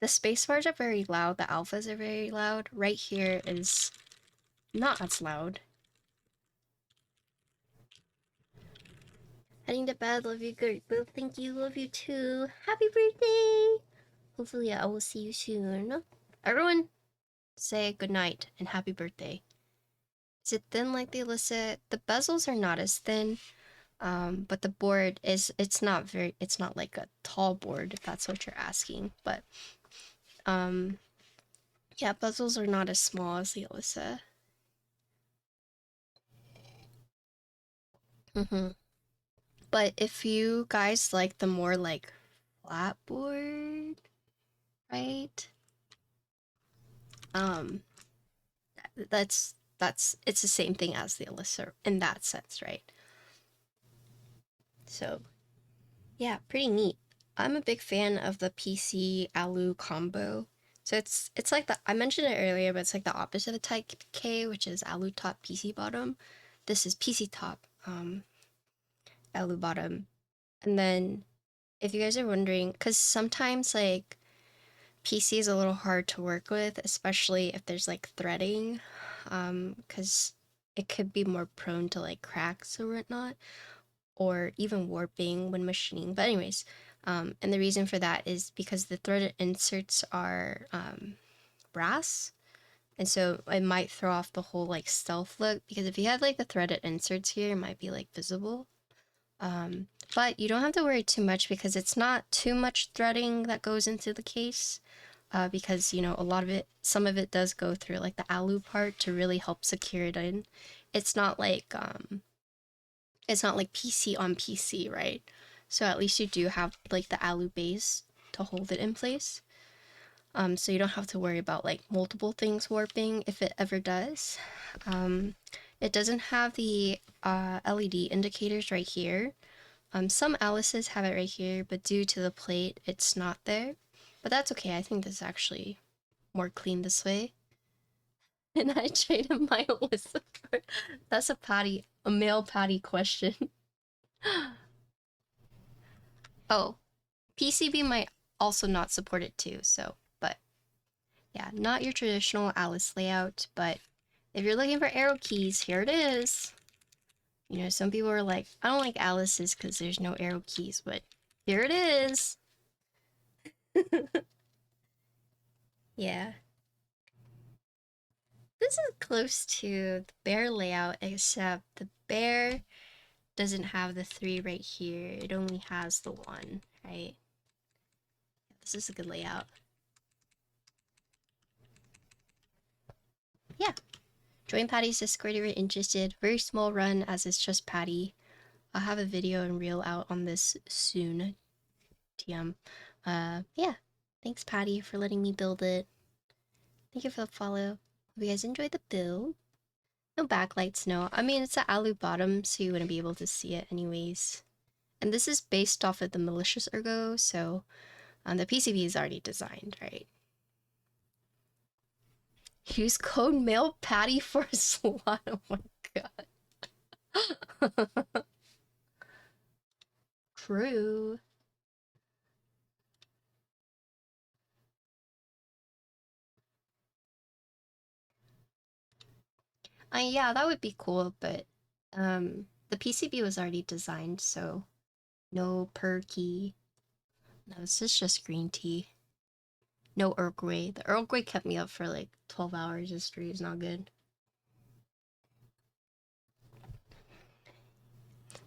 The spacebars are very loud, the alphas are very loud. Right here is not as loud. Heading to bed, love you, great boo. Thank you, love you too. Happy birthday! Hopefully I will see you soon. Everyone, say good night and happy birthday. Is it thin like the illicit? The bezels are not as thin, but the board is, it's not like a tall board, if that's what you're asking, but yeah, bezels are not as small as the illicit. But if you guys like the more like flat board, right? That's it's the same thing as the illicit in that sense, right? So yeah, pretty neat. I'm a big fan of the PC Alu combo. So it's like the, I mentioned it earlier, but it's like the opposite of Type K, which is Alu top PC bottom. This is PC top Alu bottom. And then if you guys are wondering, because sometimes like PC is a little hard to work with, especially if there's like threading, because it could be more prone to like cracks or whatnot, or even warping when machining. But anyways, and the reason for that is because the threaded inserts are brass, and so it might throw off the whole like stealth look, because if you have like the threaded inserts here, it might be like visible. But you don't have to worry too much because it's not too much threading that goes into the case. Because you know a lot of it, some of it does go through like the alu part to really help secure it in. It's not like PC on PC, right? So at least you do have like the alu base to hold it in place. So you don't have to worry about like multiple things warping if it ever does. It doesn't have the LED indicators right here. Some Alice's have it right here, but due to the plate, it's not there. But that's okay. I think this is actually more clean this way. And I traded my Alyssa for... That's a male Patty question. Oh, PCB might also not support it too, so, but yeah, not your traditional Alice layout, but if you're looking for arrow keys, here it is. You know, some people are like, I don't like Alice's because there's no arrow keys, but here it is. Yeah. This is close to the bear layout, except the bear doesn't have the 3 right here. It only has the 1, right? This is a good layout. Yeah. Join Patty's Discord if you're interested. Very small run as it's just Patty. I'll have a video and reel out on this soon. TM. Yeah. Thanks, Patty, for letting me build it. Thank you for the follow. Hope you guys enjoyed the build. No backlights, no. I mean, it's an alu bottom, so you wouldn't be able to see it anyways. And this is based off of the Malicious Ergo, so the PCB is already designed, right? Use code male patty for a slot. Oh my god. True. Yeah, that would be cool, but the PCB was already designed, so no perky. No, this is just green tea. No Earl Grey. The Earl Grey kept me up for like 12 hours. This tree is not good.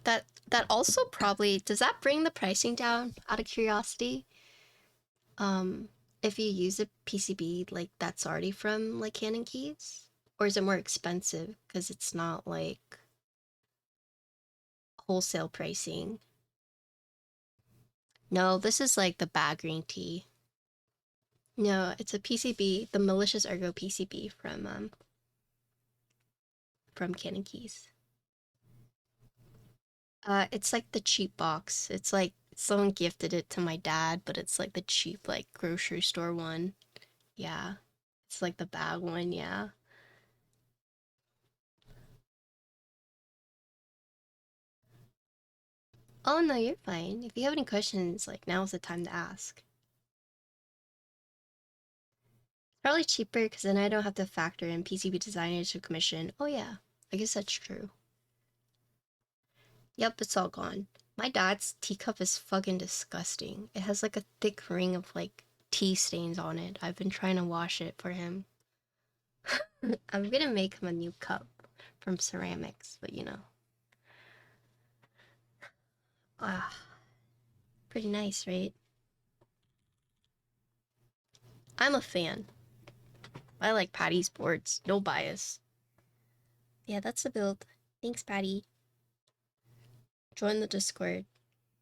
That also probably, does that bring the pricing down out of curiosity? Um, if you use a PCB like that's already from like Canon keys? Or is it more expensive because it's not like wholesale pricing? No, this is like the bag green tea. No, it's a PCB, the Malicious Ergo PCB from Canon keys. It's like the cheap box. It's like someone gifted it to my dad, but it's like the cheap like grocery store one. Yeah. It's like the bag one, yeah. Oh no, you're fine. If you have any questions, like now's the time to ask. Probably cheaper because then I don't have to factor in PCB designers to commission. Oh yeah, I guess that's true. Yep, it's all gone. My dad's teacup is fucking disgusting. It has like a thick ring of like tea stains on it. I've been trying to wash it for him. I'm gonna make him a new cup from ceramics, but you know. Ah, pretty nice, right? I'm a fan. I like Patty's boards, no bias. Yeah, that's the build. Thanks, Patty. Join the Discord.